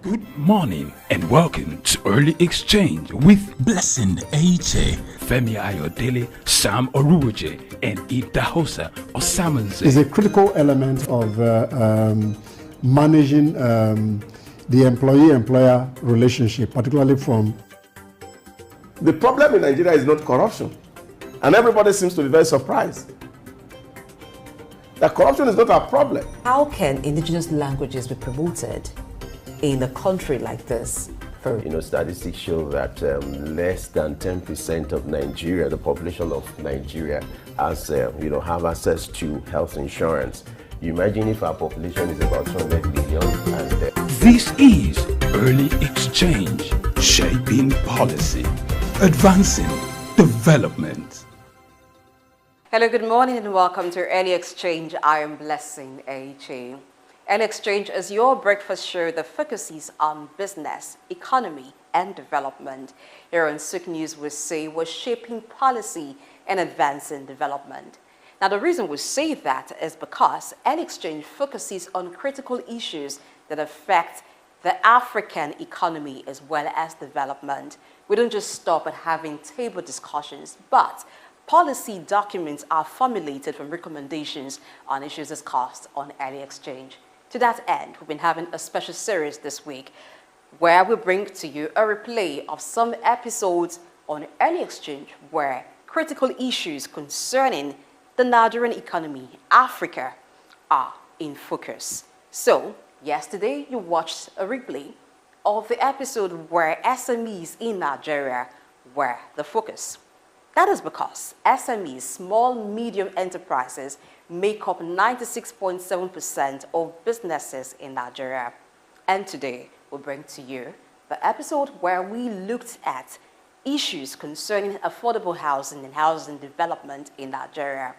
Good morning and welcome to Early Exchange with Blessing Eche, Femi Ayodele, Sam Oruoje, and Idahosa Osamanze. Is a critical element of managing the employee-employer relationship, particularly from... The problem in Nigeria is not corruption, and everybody seems to be very surprised that corruption is not a problem. How can indigenous languages be promoted in a country like this? Statistics show that less than 10% of Nigeria, the population of Nigeria, has have access to health insurance. You imagine if our population is about 200 million. This is Early Exchange, shaping policy, advancing development. Hello, good morning and welcome to Early Exchange. I am Blessing Eche. Early Exchange is your breakfast show that focuses on business, economy, and development. Here on Souk News, we say we're shaping policy and advancing development. Now, the reason we say that is because Early Exchange focuses on critical issues that affect the African economy as well as development. We don't just stop at having table discussions, but policy documents are formulated from recommendations on issues discussed on Early Exchange. To that end, we've been having a special series this week where we bring to you a replay of some episodes on Early Exchange where critical issues concerning the Nigerian economy, Africa, are in focus. So, yesterday you watched a replay of the episode where SMEs in Nigeria were the focus. That is because SMEs, small medium enterprises, make up 96.7% of businesses in Nigeria. And today we'll bring to you the episode where we looked at issues concerning affordable housing and housing development in Nigeria.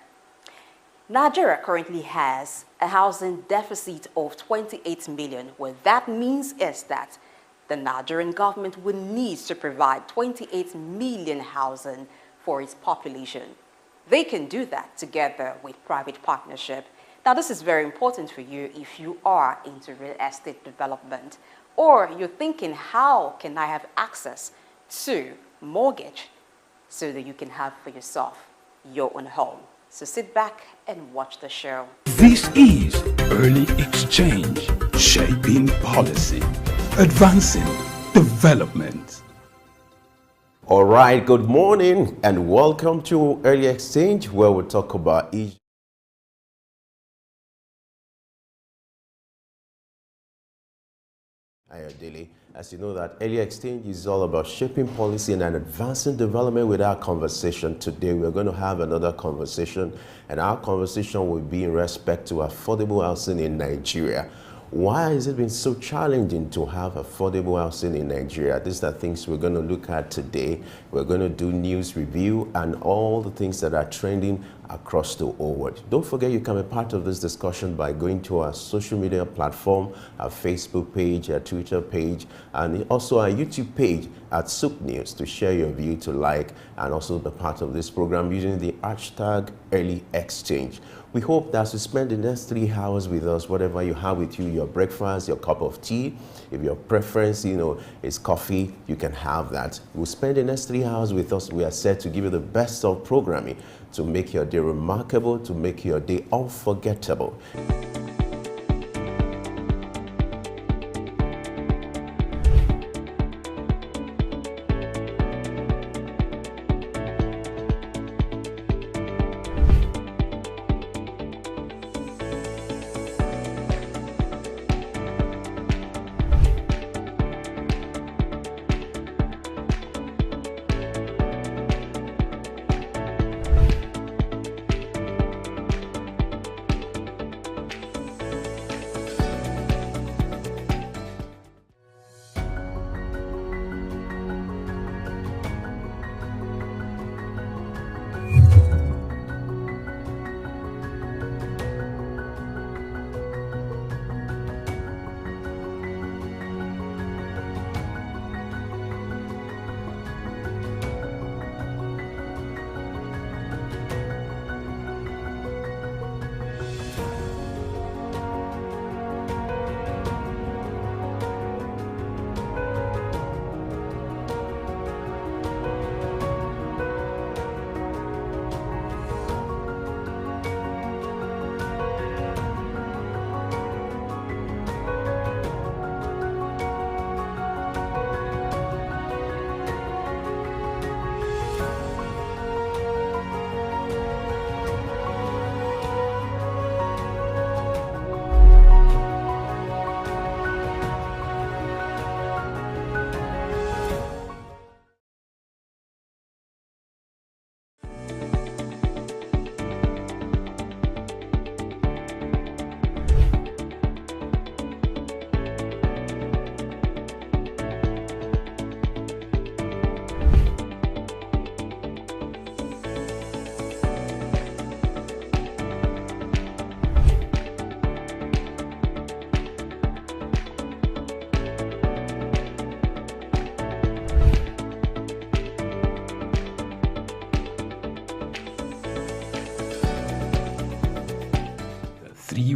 Nigeria currently has a housing deficit of 28 million. What that means is that the Nigerian government will need to provide 28 million housing for its population. They can do that together with private partnership. Now, this is very important for you if you are into real estate development, or you're thinking, how can I have access to mortgage so that you can have for yourself your own home? So sit back and watch the show. This is Early Exchange, shaping policy, advancing development. All right, good morning and welcome to Early Exchange, where we talk about each. Ayodele. As you know, that Early Exchange is all about shaping policy and advancing development. With our conversation today, we're going to have another conversation, and our conversation will be in respect to affordable housing in Nigeria. Why has it been so challenging to have affordable housing in Nigeria? These are things we're going to look at today. We're going to do news review and all the things that are trending across the whole world. Don't forget you can be part of this discussion by going to our social media platform, our Facebook page, our Twitter page, and also our YouTube page at Souk News to share your view, to like, and also be part of this program using the hashtag Early Exchange. We hope that you spend the next 3 hours with us, whatever you have with you, your breakfast, your cup of tea. If your preference, is coffee, you can have that. We'll spend the next 3 hours with us. We are set to give you the best of programming to make your day remarkable, to make your day unforgettable.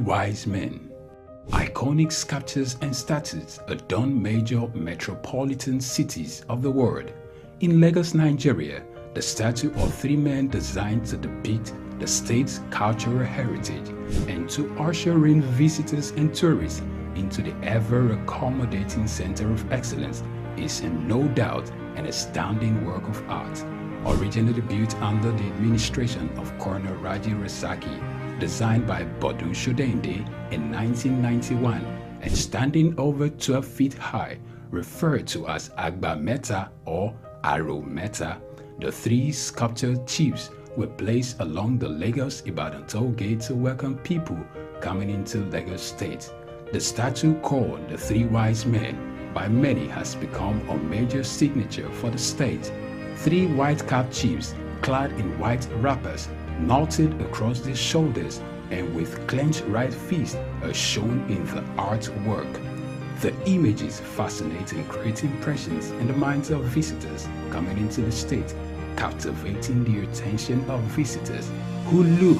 Wise Men. Iconic sculptures and statues adorn major metropolitan cities of the world. In Lagos, Nigeria, the statue of three men designed to depict the state's cultural heritage and to usher in visitors and tourists into the ever-accommodating center of excellence is no doubt an astounding work of art. Originally built under the administration of Colonel Raji Rasaki, designed by Bodun Shodende in 1991 and standing over 12 feet high, referred to as Agba Meta or Aro Meta, the three sculptured chiefs were placed along the Lagos-Ibadan toll gate to welcome people coming into Lagos State. The statue called the Three Wise Men by many has become a major signature for the state. Three white-capped chiefs clad in white wrappers, knotted across their shoulders and with clenched right fists are shown in the artwork. The images fascinate and create impressions in the minds of visitors coming into the state, captivating the attention of visitors who look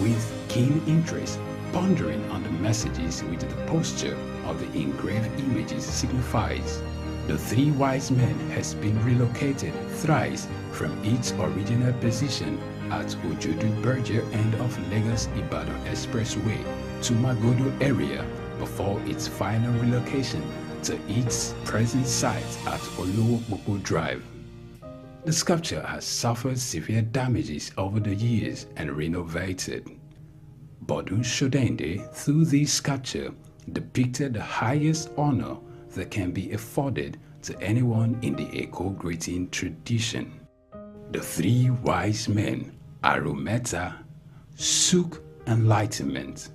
with keen interest, pondering on the messages which the posture of the engraved images signifies. The Three Wise Men has been relocated thrice from its original position at Ojodu Berger end of Lagos-Ibadan Expressway to Magodo area before its final relocation to its present site at Olowopopo Drive. The sculpture has suffered severe damages over the years and renovated. Bodun Shodende, through this sculpture, depicted the highest honor that can be afforded to anyone in the Eko greeting tradition. The Three Wise Men, Arometa, Suk Enlightenment.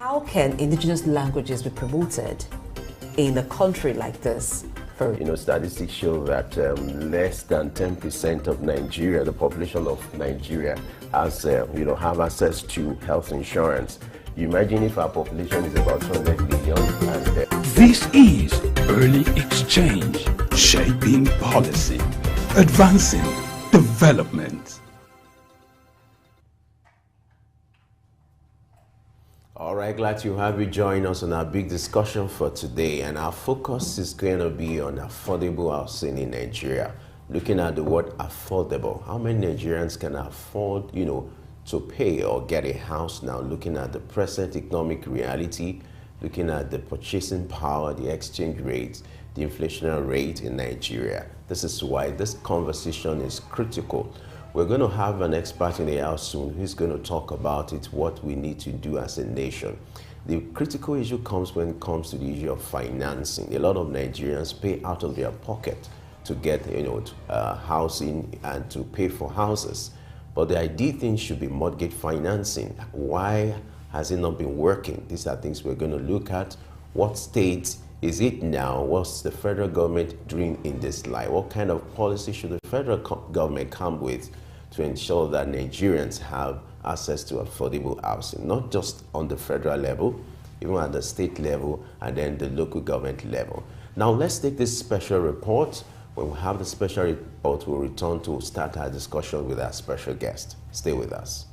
How can indigenous languages be promoted in a country like this? Statistics show that less than 10% of Nigeria, the population of Nigeria, has, have access to health insurance. You imagine if our population is about 200 million. This is Early Exchange, shaping policy, advancing development. All right, glad to have you join us on our big discussion for today. And our focus is going to be on affordable housing in Nigeria. Looking at the word affordable, how many Nigerians can afford, to pay or get a house now, looking at the present economic reality, looking at the purchasing power, the exchange rate, the inflationary rate in Nigeria. This is why this conversation is critical. We're going to have an expert in the house soon who's going to talk about it, what we need to do as a nation. The critical issue comes when it comes to the issue of financing. A lot of Nigerians pay out of their pocket to get, housing and to pay for houses. But the ideal thing should be mortgage financing. Why has it not been working? These are things we're going to look at. What state is it now? What's the federal government doing in this light? What kind of policy should the federal government come with to ensure that Nigerians have access to affordable housing, not just on the federal level, even at the state level, and then the local government level? Now, let's take this special report. When we have the special report, we'll return to start our discussion with our special guest. Stay with us.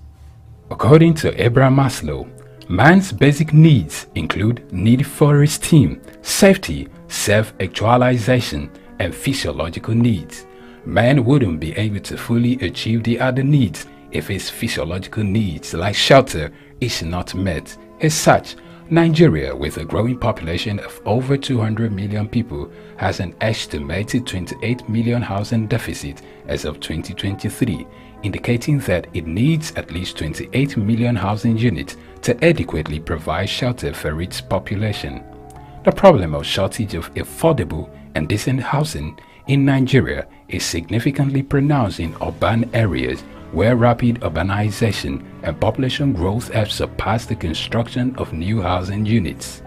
According to Abraham Maslow, man's basic needs include need for esteem, safety, self-actualization, and physiological needs. Man wouldn't be able to fully achieve the other needs if his physiological needs like shelter is not met. As such, Nigeria, with a growing population of over 200 million people, has an estimated 28 million housing deficit as of 2023, indicating that it needs at least 28 million housing units to adequately provide shelter for its population. The problem of shortage of affordable and decent housing in Nigeria is significantly pronounced in urban areas where rapid urbanization and population growth have surpassed the construction of new housing units.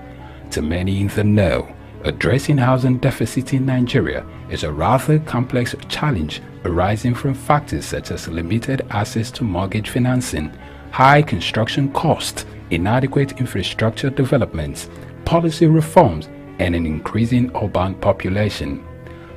To many in the know, addressing housing deficit in Nigeria is a rather complex challenge arising from factors such as limited access to mortgage financing, high construction costs, inadequate infrastructure developments, policy reforms, and an increasing urban population.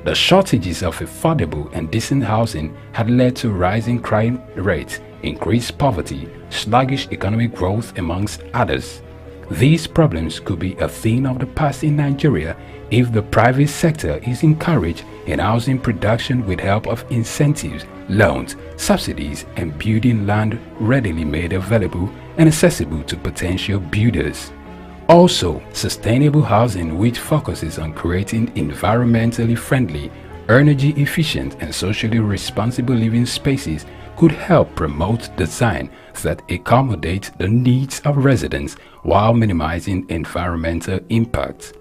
The shortages of affordable and decent housing had led to rising crime rates, increased poverty, sluggish economic growth, amongst others. These problems could be a thing of the past in Nigeria if the private sector is encouraged in housing production with help of incentives, loans, subsidies, and building land readily made available and accessible to potential builders. Also, sustainable housing which focuses on creating environmentally friendly, energy efficient, and socially responsible living spaces could help promote design that accommodate the needs of residents while minimizing environmental impact.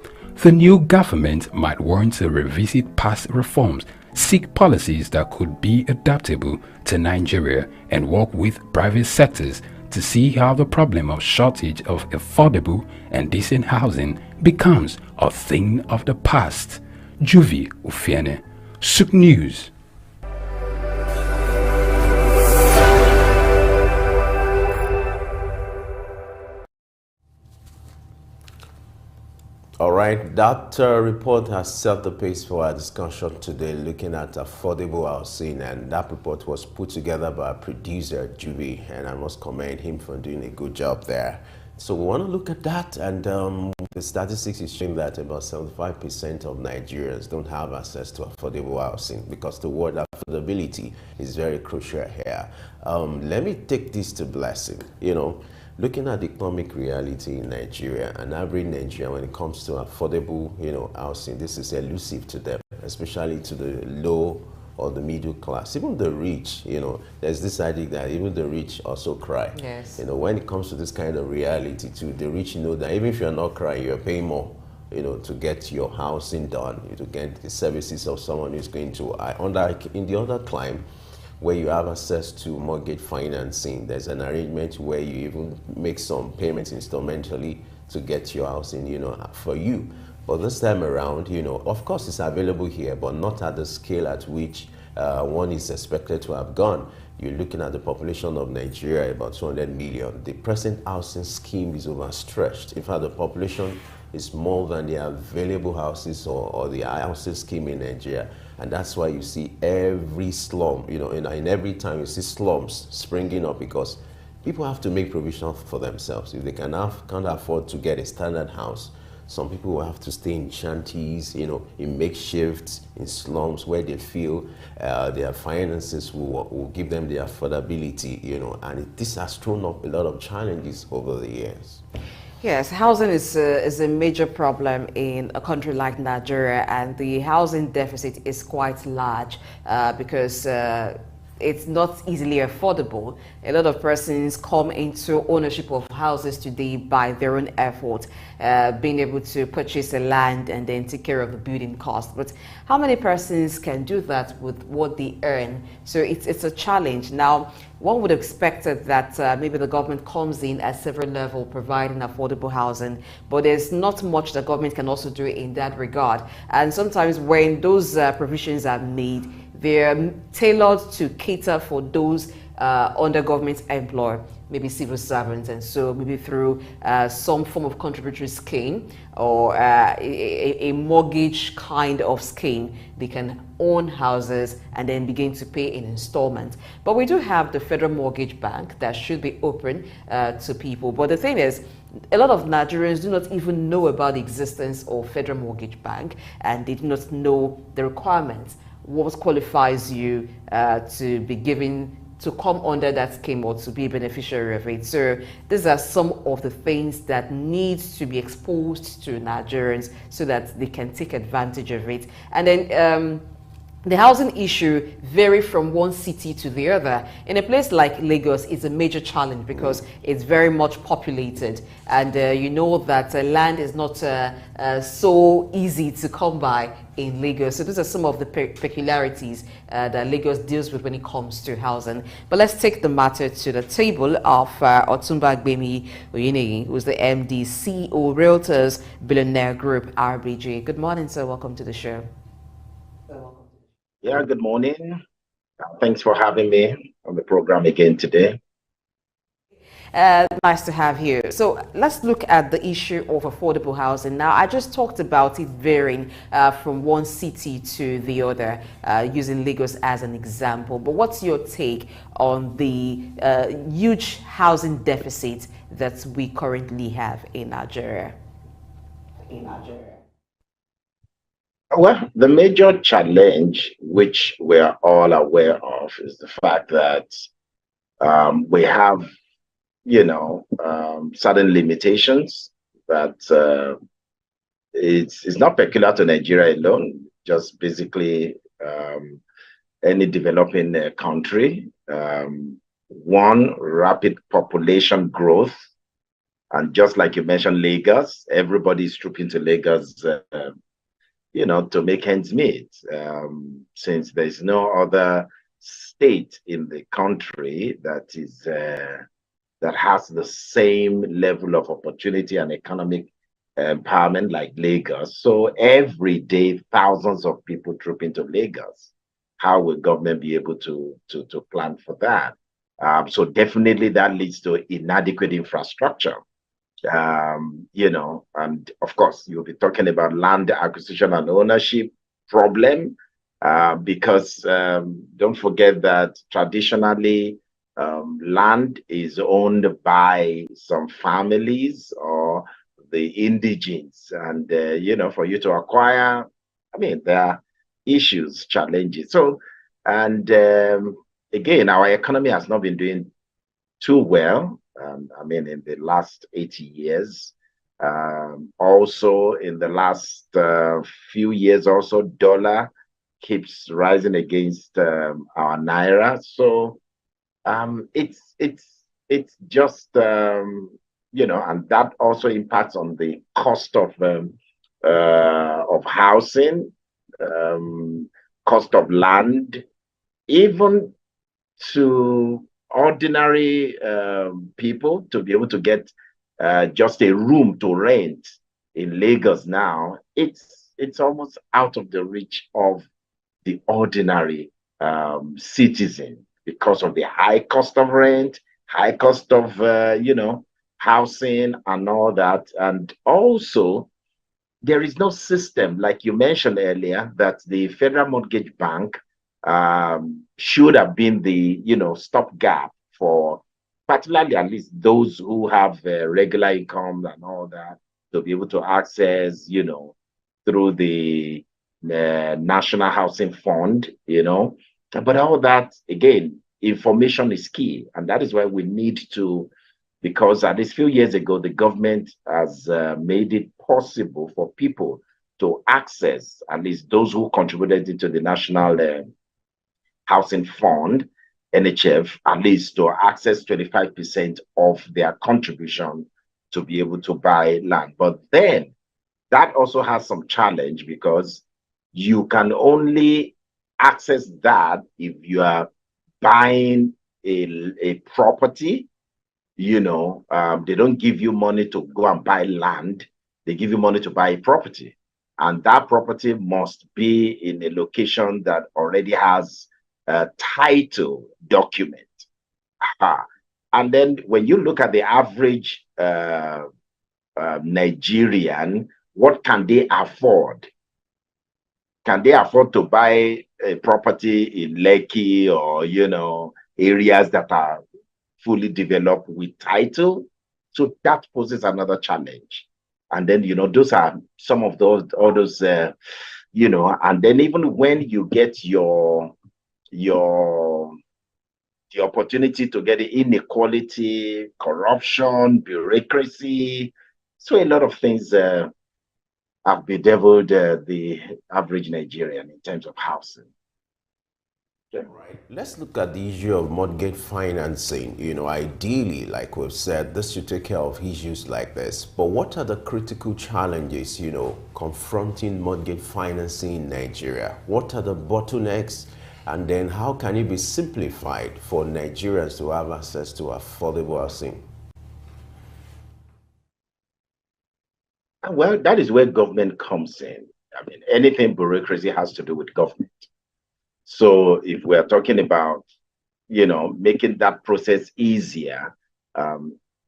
The new government might want to revisit past reforms, seek policies that could be adaptable to Nigeria, and work with private sectors to see how the problem of shortage of affordable and decent housing becomes a thing of the past. Juvi Ufiene, Souk News. All right, that report has set the pace for our discussion today, looking at affordable housing, and that report was put together by our producer, Juvi, and I must commend him for doing a good job there. So we want to look at that, and the statistics is showing that about 75% of Nigerians don't have access to affordable housing, because the word affordability is very crucial here. Let me take this to Blessing. Looking at the economic reality in Nigeria, an average Nigerian, when it comes to affordable, housing, this is elusive to them, especially to the low or the middle class. Even the rich, there's this idea that even the rich also cry. Yes. When it comes to this kind of reality too, the rich know that even if you're not crying, you're paying more, to get your housing done, to get the services of someone who's going to, in the other climb, where you have access to mortgage financing. There's an arrangement where you even make some payments instrumentally to get your housing, for you. But this time around, of course it's available here, but not at the scale at which one is expected to have gone. You're looking at the population of Nigeria, about 200 million. The present housing scheme is overstretched. In fact, the population is more than the available houses or the housing scheme in Nigeria. And that's why you see every slum, in every time you see slums springing up, because people have to make provision for themselves. If they can't afford to get a standard house, some people will have to stay in shanties, in makeshifts, in slums where they feel their finances will give them the affordability, and this has thrown up a lot of challenges over the years. Yes, housing is a major problem in a country like Nigeria, and the housing deficit is quite large because it's not easily affordable. A lot of persons come into ownership of houses today by their own effort, being able to purchase a land and then take care of the building cost. But how many persons can do that with what they earn? So it's a challenge. Now, one would expect that maybe the government comes in at several levels providing affordable housing, but there's not much the government can also do in that regard. And sometimes when those provisions are made, they're tailored to cater for those under government employ, maybe civil servants, and so maybe through some form of contributory scheme or a mortgage kind of scheme, they can own houses and then begin to pay in installments. But we do have the Federal Mortgage Bank that should be open to people. But the thing is, a lot of Nigerians do not even know about the existence of Federal Mortgage Bank, and they do not know the requirements. What qualifies you to be given, to come under that scheme or to be a beneficiary of it. So these are some of the things that need to be exposed to Nigerians so that they can take advantage of it. And then the housing issue vary from one city to the other. In a place like Lagos, it's a major challenge because it's very much populated, and you know that land is not so easy to come by in Lagos. So these are some of the peculiarities that Lagos deals with when it comes to housing. But let's take the matter to the table of Otumba Agbemi Oyinyeyin, who's the MD, CEO, Realtors Billionaire Group, RBG. Good morning, sir. Welcome to the show. Yeah, good morning. Thanks for having me on the program again today. Nice to have you. So let's look at the issue of affordable housing. Now, I just talked about it varying from one city to the other, using Lagos as an example. But what's your take on the huge housing deficit that we currently have in Nigeria? Well, the major challenge, which we're all aware of, is the fact that we have, certain limitations that it's not peculiar to Nigeria alone, just basically any developing country. One, rapid population growth. And just like you mentioned, Lagos, everybody's trooping to Lagos to make ends meet, since there's no other state in the country that is that has the same level of opportunity and economic empowerment like Lagos. So every day, thousands of people troop into Lagos. How will government be able to plan for that? So definitely that leads to inadequate infrastructure. And of course, you'll be talking about land acquisition and ownership problem, because don't forget that traditionally land is owned by some families or the indigenes, and for you to acquire, there are issues, challenges. So, and again, our economy has not been doing too well. In the last 80 years, also in the last few years, also dollar keeps rising against our naira. So it's just and that also impacts on the cost of housing, cost of land, even to ordinary people to be able to get just a room to rent in Lagos now, it's almost out of the reach of the ordinary citizen because of the high cost of rent, high cost of housing and all that, and also there is no system, like you mentioned earlier, that the Federal Mortgage Bank should have been the stopgap for particularly at least those who have regular income and all that to be able to access, through the National Housing Fund, But all that, again, information is key. And that is why we need to, because at least few years ago, the government has made it possible for people to access, at least those who contributed into the National Housing Fund, NHF, at least to access 25% of their contribution to be able to buy land. But then that also has some challenge because you can only access that if you are buying a property. They don't give you money to go and buy land. They give you money to buy a property. And that property must be in a location that already has a title document. And then when you look at the average Nigerian, what can they afford? Can they afford to buy a property in Lekki or, areas that are fully developed with title? So that poses another challenge. And then, those are some of those, all those, and then even when you get the opportunity to get the inequality, corruption, bureaucracy, so a lot of things have bedeviled the average Nigerian in terms of housing. Right. Let's look at the issue of mortgage financing. Ideally, like we've said, this should take care of issues like this. But what are the critical challenges, confronting mortgage financing in Nigeria? What are the bottlenecks? And then how can it be simplified for Nigerians to have access to affordable housing? Well, that is where government comes in. I mean, anything bureaucracy has to do with government. So if we're talking about, making that process easier,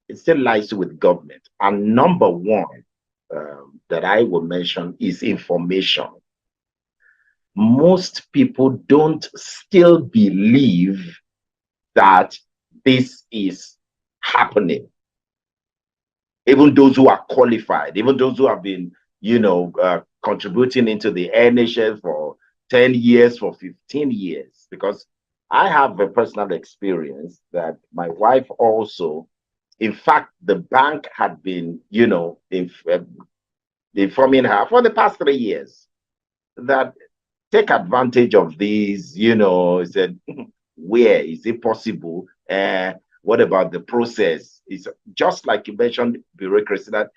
it still lies with government. And number one that I will mention is information. Most people don't still believe that this is happening. Even those who are qualified, even those who have been, contributing into the NHS for 10 years, for 15 years, because I have a personal experience that my wife also, in fact, the bank had been, informing her for the past 3 years that take advantage of these, said, where is it possible? What about the process? It's just like you mentioned, bureaucracy, that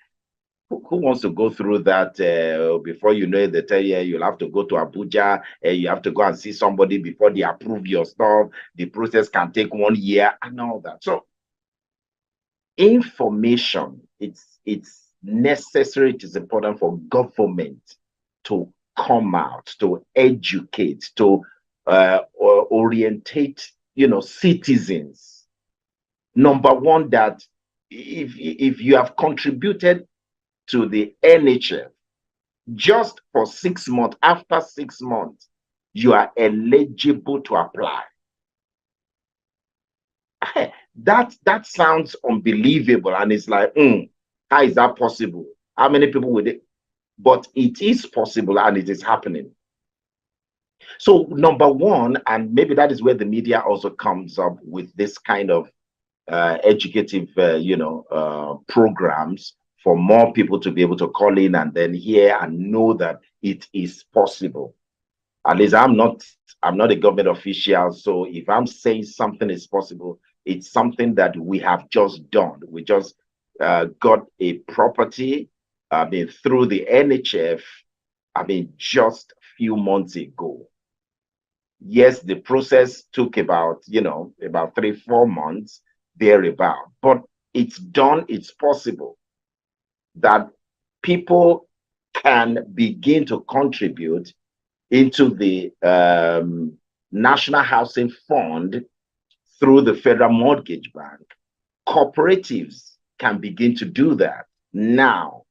who wants to go through that before you know it, they tell you you'll have to go to Abuja, you have to go and see somebody before they approve your stuff. The process can take 1 year and all that. So information, it's necessary, it is important for government to come out, to educate, to orientate, citizens. Number one, that if you have contributed to the NHF just for 6 months, after 6 months, you are eligible to apply. That sounds unbelievable, and it's like, how is that possible? How many people would it? But it is possible, and it is happening. So number one, and maybe that is where the media also comes up with this kind of educative, programs for more people to be able to call in and then hear and know that it is possible. At least I'm not a government official, so if I'm saying something is possible, it's something that we have just done. We just got a property, through the NHF, just a few months ago. Yes, the process took about, about 3-4 months thereabout, but it's done. It's possible that people can begin to contribute into the National Housing Fund through the Federal Mortgage Bank. Cooperatives can begin to do that now.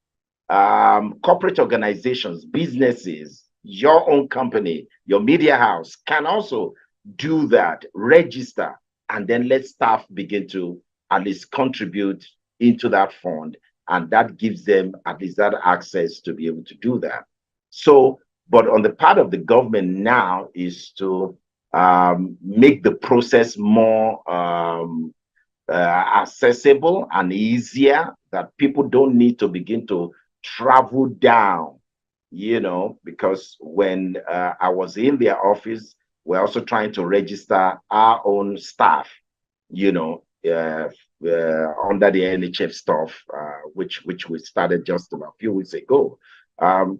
Corporate organizations, businesses, your own company, your media house can also do that, register, and then let staff begin to at least contribute into that fund. And that gives them at least that access to be able to do that. So, but on the part of the government now is to make the process more accessible and easier, that people don't need to begin to travel down, because when I was in their office, we're also trying to register our own staff, under the NHF stuff, which we started just about a few weeks ago.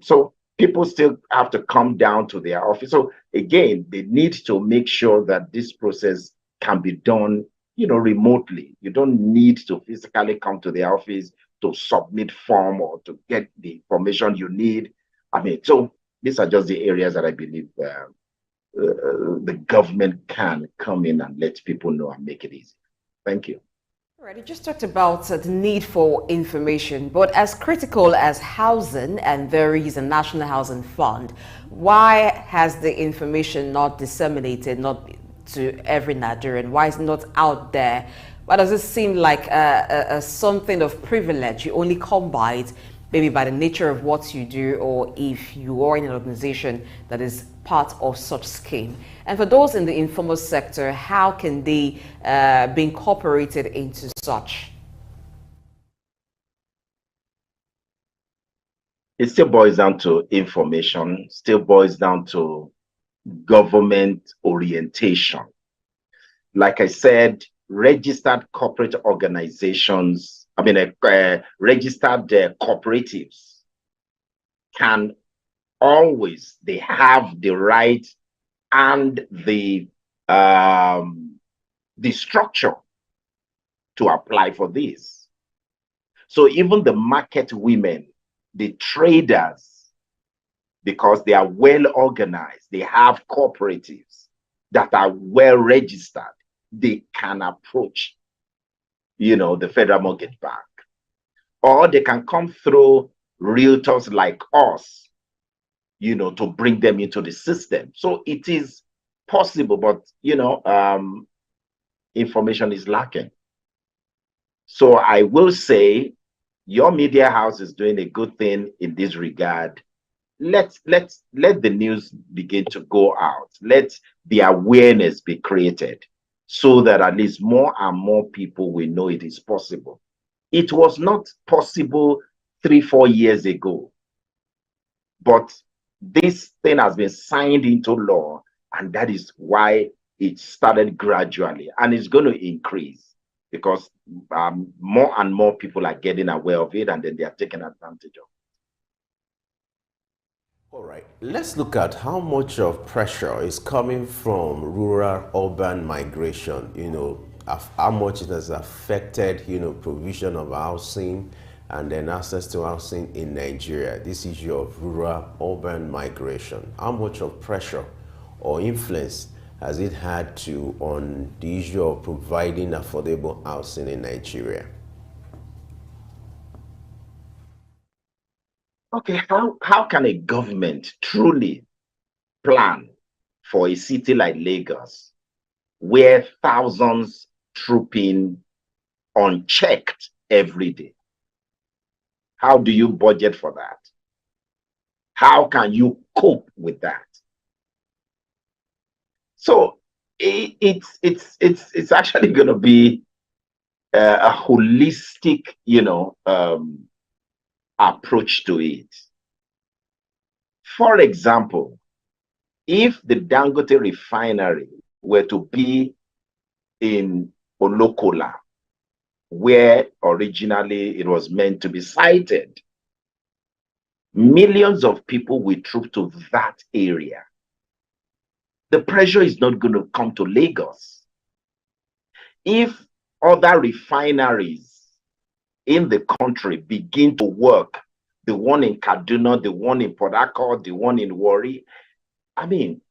So people still have to come down to their office. So again, they need to make sure that this process can be done, remotely. You don't need to physically come to the office to submit form or to get the information you need. I mean, so these are just the areas that I believe the government can come in and let people know and make it easy. Thank you. All right, you just talked about the need for information, but as critical as housing, and there is a National Housing Fund, why has the information not disseminated, not to every Nigerian? Why is it not out there? Why does it seem like something of privilege? You only come by it maybe by the nature of what you do, or if you are in an organization that is part of such scheme. And for those in the informal sector, how can they be incorporated into such? It still boils down to information, still boils down to government orientation. Like I said, registered corporate organizations, registered cooperatives can always, they have the right and the structure to apply for this. So even the market women, the traders, because they are well organized, they have cooperatives that are well registered, they can approach, the Federal Mortgage Bank. Or they can come through realtors like us, to bring them into the system. So it is possible, but, information is lacking. So I will say your media house is doing a good thing in this regard. Let the news begin to go out. Let the awareness be created so that at least more and more people will know it is possible. It was not possible 3-4 years ago, but this thing has been signed into law, and that is why it started gradually, and it's going to increase because more and more people are getting aware of it, and then they are taking advantage of it. All right, let's look at how much of pressure is coming from rural-urban migration, how much it has affected, provision of housing and then access to housing in Nigeria. This issue of rural-urban migration, how much of pressure or influence has it had on the issue of providing affordable housing in Nigeria? Okay, how can a government truly plan for a city like Lagos, where thousands troop in unchecked every day? How do you budget for that? How can you cope with that? So it's actually going to be a holistic, approach to it. For example, if the Dangote refinery were to be in Olokola, where originally it was meant to be sited, millions of people will troop to that area. the pressure is not going to come to Lagos. If other refineries in the country begin to work, the one in Kaduna, the one in Port Harcourt, the one in Warri, I mean,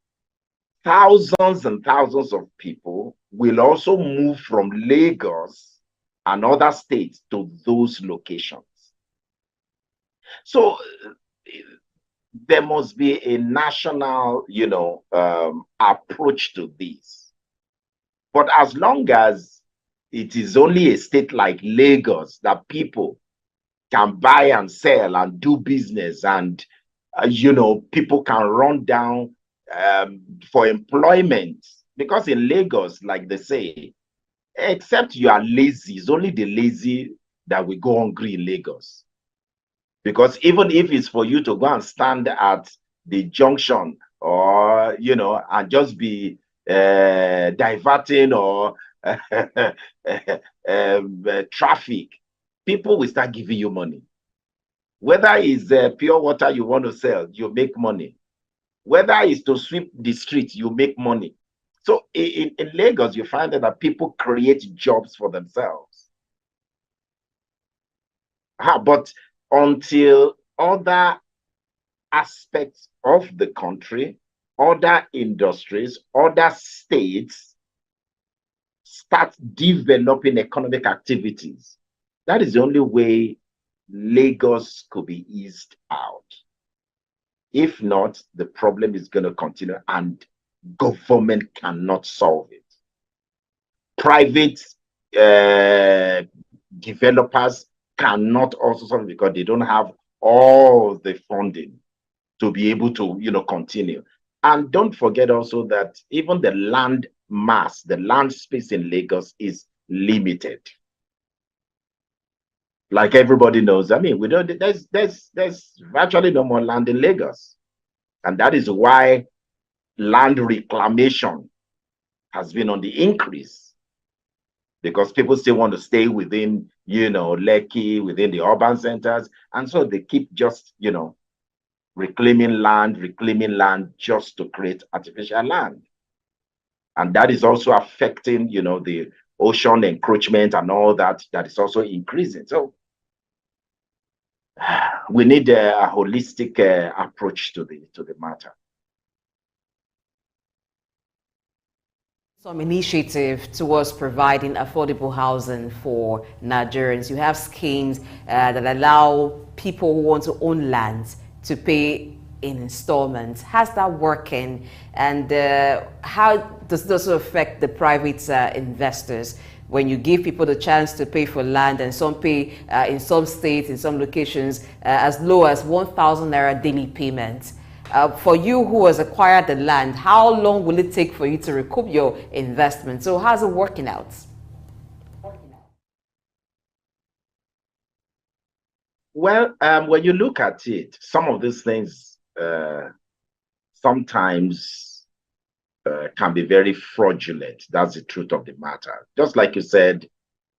thousands and thousands of people will also move from Lagos and other states to those locations. So there must be a national, approach to this. But as long as it is only a state like Lagos that people can buy and sell and do business, and people can run down for employment, because in Lagos, like they say, except you are lazy, it's only the lazy that will go hungry in Lagos. Because even if it's for you to go and stand at the junction, or and just be diverting or traffic, people will start giving you money. Whether it's pure water you want to sell, you make money. Whether it's to sweep the streets, you make money. So in Lagos, you find that people create jobs for themselves. But until other aspects of the country, other industries, other states start developing economic activities, that is the only way Lagos could be eased out. If not, the problem is going to continue and government cannot solve it. Private developers cannot also solve it because they don't have all the funding to be able to, continue. And don't forget also that even the land mass, the land space in Lagos is limited. Like everybody knows, I mean, we don't. There's virtually no more land in Lagos, and that is why land reclamation has been on the increase, because people still want to stay within, Lekki, within the urban centers, and so they keep just, reclaiming land just to create artificial land, and that is also affecting, the ocean encroachment and all that. That is also increasing. So we need a holistic approach to the matter. Some initiative towards providing affordable housing for Nigerians. You have schemes that allow people who want to own land to pay in installments. How's that working? And how does this affect the private investors? When you give people the chance to pay for land, and some pay in some states, in some locations, as low as 1,000 naira daily payment. For you who has acquired the land, how long will it take for you to recoup your investment? So how's it working out? Well, when you look at it, some of these things sometimes can be very fraudulent. That's the truth of the matter. Just like you said,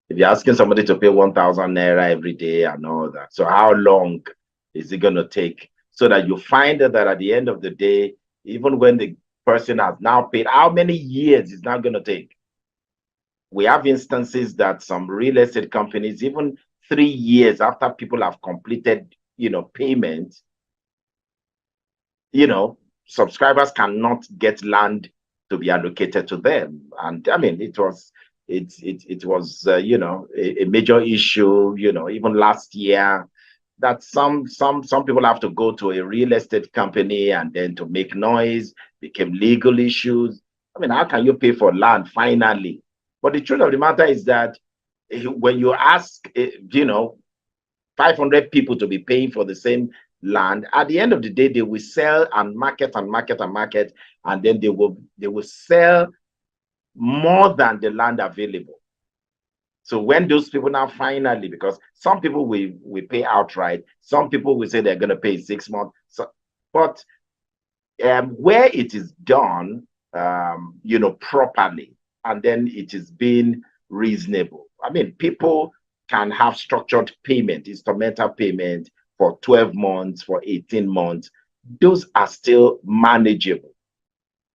if you're asking somebody to pay 1,000 naira every day and all that, so how long is it going to take? So that you find that at the end of the day, even when the person has now paid, how many years is now going to take? We have instances that some real estate companies, even 3 years after people have completed, payment, subscribers cannot get land to be allocated to them. And I mean, it was a major issue, even last year, that some people have to go to a real estate company, and then to make noise became legal issues. I mean, how can you pay for land finally? But the truth of the matter is that when you ask, 500 people to be paying for the same land, at the end of the day, they will sell and market and market and market, and then they will sell more than the land available. So when those people now finally, because some people will pay outright, some people will say they're going to pay 6 months. So, but where it is done, properly, and then it is being reasonable. I mean, people can have structured payment, instrumental payment for 12 months, for 18 months. Those are still manageable.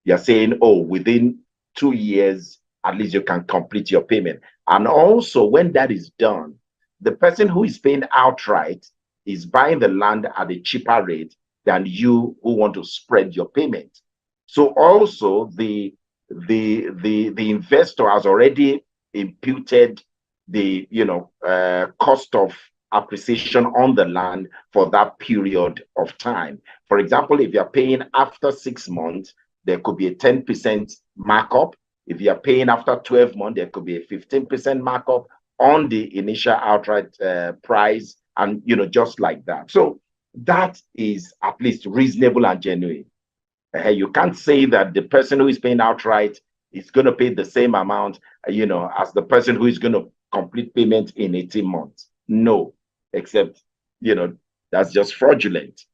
You're saying, oh, within 2 years, at least you can complete your payment. And also, when that is done, the person who is paying outright is buying the land at a cheaper rate than you who want to spread your payment. So also the investor has already imputed the cost of appreciation on the land for that period of time. For example, if you're paying after 6 months, there could be a 10% markup. If you're paying after 12 months, there could be a 15% markup on the initial outright price, and just like that. So that is at least reasonable and genuine. You can't say that the person who is paying outright is going to pay the same amount, as the person who is going to complete payment in 18 months. No, except, that's just fraudulent.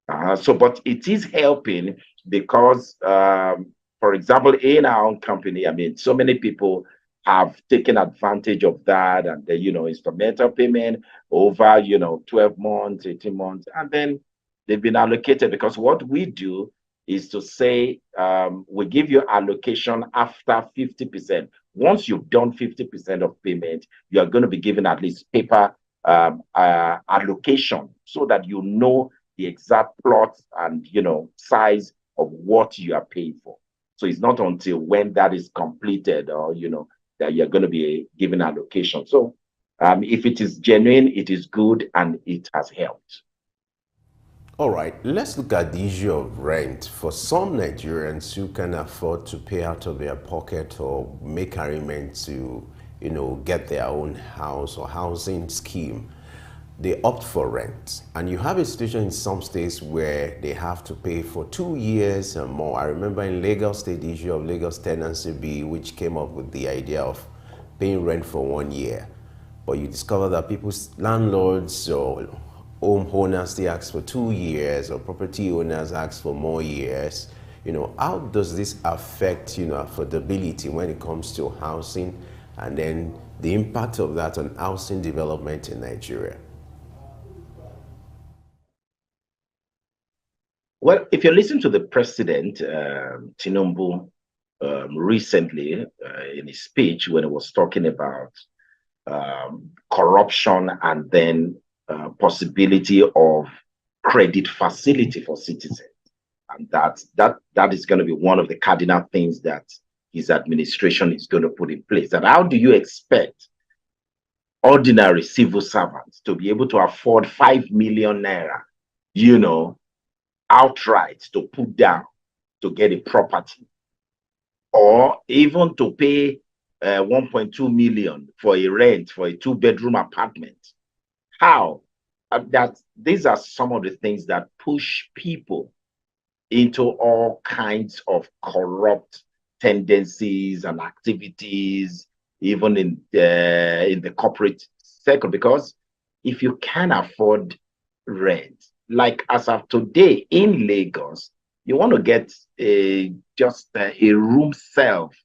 But it is helping because, for example, in our own company, I mean, so many people have taken advantage of that, and the, instrumental payment over, 12 months, 18 months, and then they've been allocated, because what we do is to say, we give you allocation after 50%. Once you've done 50% of payment, you are going to be given at least paper allocation, so that you know the exact plot and size of what you are paying for. So it's not until when that is completed, or that you're going to be given allocation. So if it is genuine, it is good, and it has helped. All right, let's look at the issue of rent. For some Nigerians who can afford to pay out of their pocket or make arrangements to, get their own house or housing scheme, they opt for rent. And you have a situation in some states where they have to pay for 2 years and more. I remember in Lagos State, the issue of Lagos Tenancy Bill, which came up with the idea of paying rent for 1 year. But you discover that people's landlords or homeowners, they ask for 2 years, or property owners ask for more years. How does this affect, affordability when it comes to housing, and then the impact of that on housing development in Nigeria? Well, if you listen to the president, Tinubu, recently in his speech, when he was talking about corruption and then possibility of credit facility for citizens, and that is going to be one of the cardinal things that his administration is going to put in place. And how do you expect ordinary civil servants to be able to afford 5 million naira, outright to put down to get a property, or even to pay 1.2 million for a rent for a 2-bedroom apartment? How? That these are some of the things that push people into all kinds of corrupt tendencies and activities, even in the corporate sector. Because if you can afford rent, like as of today in Lagos, you want to get just a room self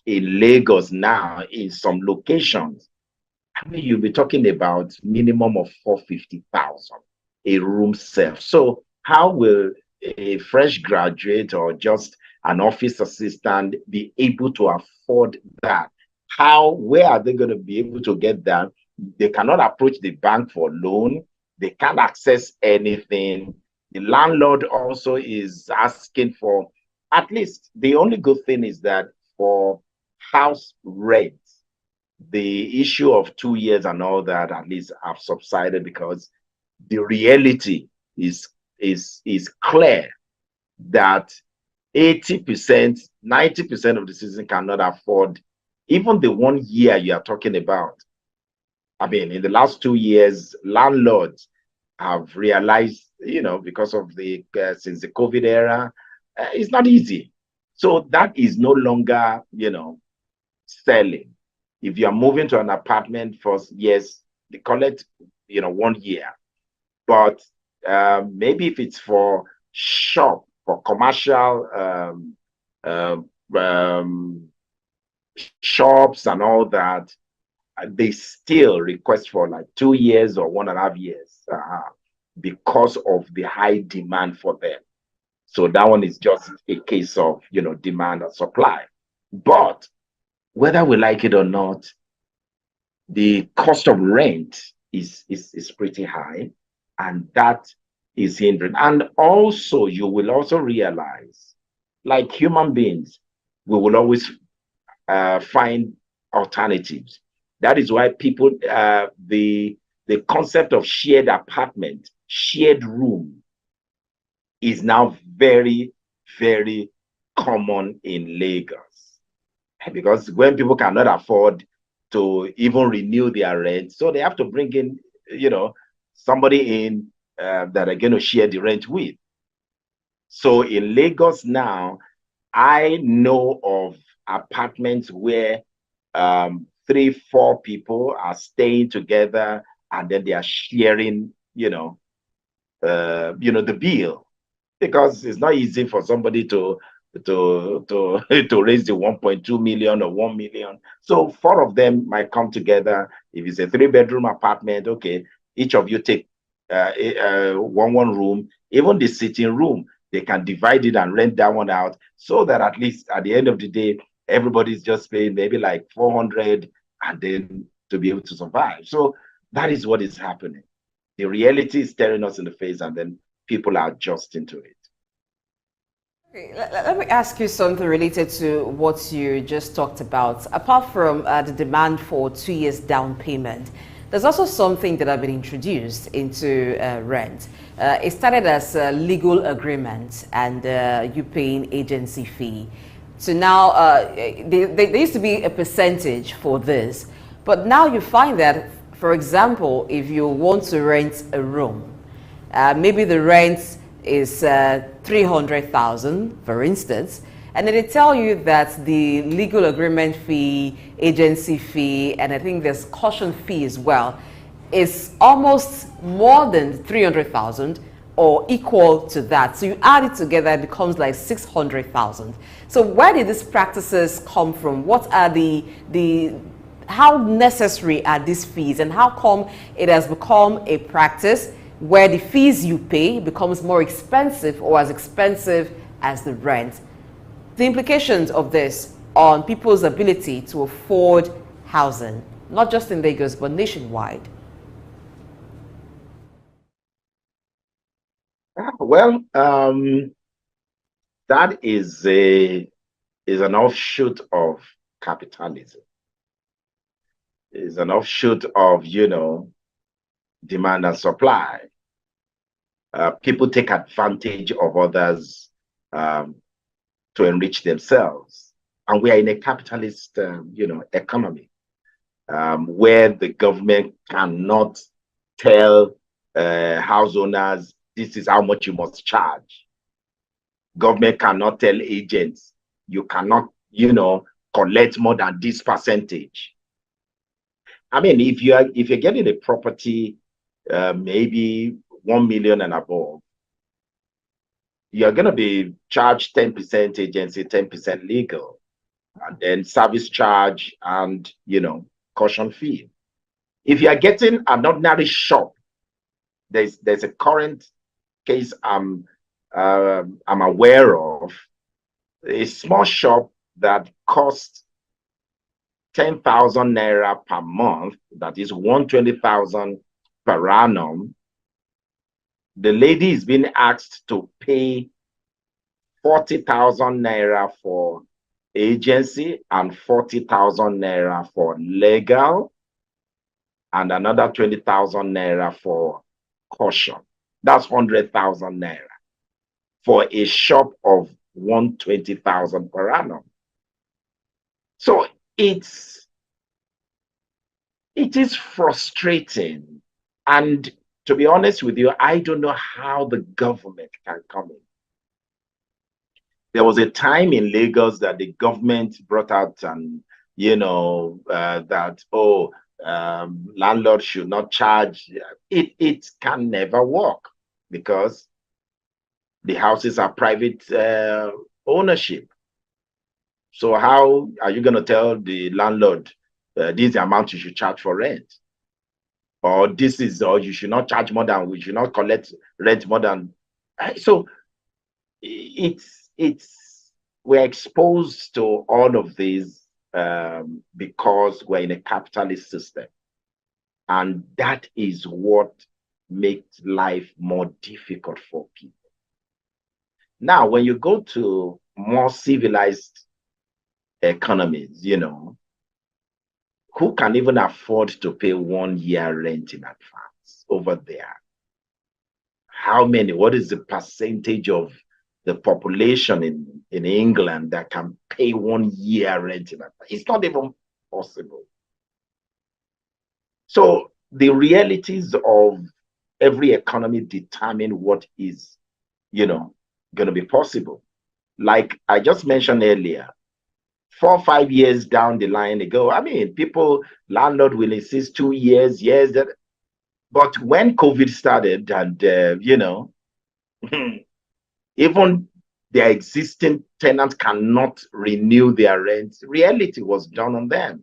in Lagos now in some locations, I mean, you'll be talking about minimum of 450,000 a room self. So how will a fresh graduate or just an office assistant be able to afford that? Where are they going to be able to get that? They cannot approach the bank for loan. They can't access anything. The landlord also is asking for, at least the only good thing is that for house rent, the issue of 2 years and all that at least have subsided, because the reality is clear that 80%, 90% of the citizens cannot afford even the 1 year you are talking about. I mean, in the last 2 years, landlords have realized, because of the since the COVID era, it's not easy. So that is no longer, selling. If you are moving to an apartment for, yes, they call it, 1 year. But maybe if it's for shop, for commercial shops and all that, they still request for like 2 years or 1.5 years because of the high demand for them. So that one is just a case of, demand and supply. But whether we like it or not, the cost of rent is pretty high, and that is hindering. And also, you will also realize, like human beings, we will always find alternatives. That is why people, the concept of shared apartment, shared room, is now very, very common in Lagos. Because when people cannot afford to even renew their rent, so they have to bring in, somebody in that are going to share the rent with. So in Lagos now, I know of apartments where 3-4 people are staying together, and then they are sharing, the bill, because it's not easy for somebody to raise the 1.2 million or 1 million. So 4 of them might come together. If it's a 3-bedroom apartment, okay, each of you take one room, even the sitting room, they can divide it and rent that one out, so that at least at the end of the day, everybody's just paying maybe like 400, and then to be able to survive. So that is what is happening. The reality is staring us in the face, and then people are adjusting to it. Okay, let me ask you something related to what you just talked about. Apart from the demand for 2 years down payment, there's also something that have been introduced into rent. It started as a legal agreement and you paying agency fee. So now there used to be a percentage for this, but now you find that, for example, if you want to rent a room, maybe the rent is 300,000, for instance, and then they tell you that the legal agreement fee, agency fee, and I think there's caution fee as well, is almost more than 300,000 or equal to that. So you add it together, it becomes like 600,000. So where did these practices come from? What are how necessary are these fees, and how come it has become a practice where the fees you pay becomes more expensive or as expensive as the rent? The implications of this on people's ability to afford housing, not just in Lagos, but nationwide. Well, that is an offshoot of capitalism. It's an offshoot of, demand and supply. People take advantage of others to enrich themselves. And we are in a capitalist, economy, where the government cannot tell house owners, this is how much you must charge. Government cannot tell agents, you cannot, collect more than this percentage. I mean, if you're getting a property, maybe 1 million and above, you're going to be charged 10% agency, 10% legal, and then service charge and, caution fee. If you are getting an ordinary shop, there's a current case I'm aware of, a small shop that costs 10,000 naira per month, that is 120,000 per annum. The lady is being asked to pay 40,000 naira for agency and 40,000 naira for legal, and another 20,000 naira for caution. That's 100,000 naira for a shop of 120,000 per annum. So it is frustrating. And to be honest with you, I don't know how the government can come in. There was a time in Lagos that the government brought out and, that, landlords should not charge. It can never work, because the houses are private ownership. So how are you going to tell the landlord, this is the amount you should charge for rent? Or you should not charge more than, we should not collect rent more than. So we're exposed to all of these because we're in a capitalist system, and that is what makes life more difficult for people. Now, when you go to more civilized economies, who can even afford to pay 1 year rent in advance over there? How many? What is the percentage of the population in England that can pay 1 year rent in advance? It's not even possible. So the realities of every economy determine what is, going to be possible. Like I just mentioned earlier, 4 or 5 years down the line ago, landlord will insist 2 years, but when COVID started and, even their existing tenants cannot renew their rent, reality was done on them.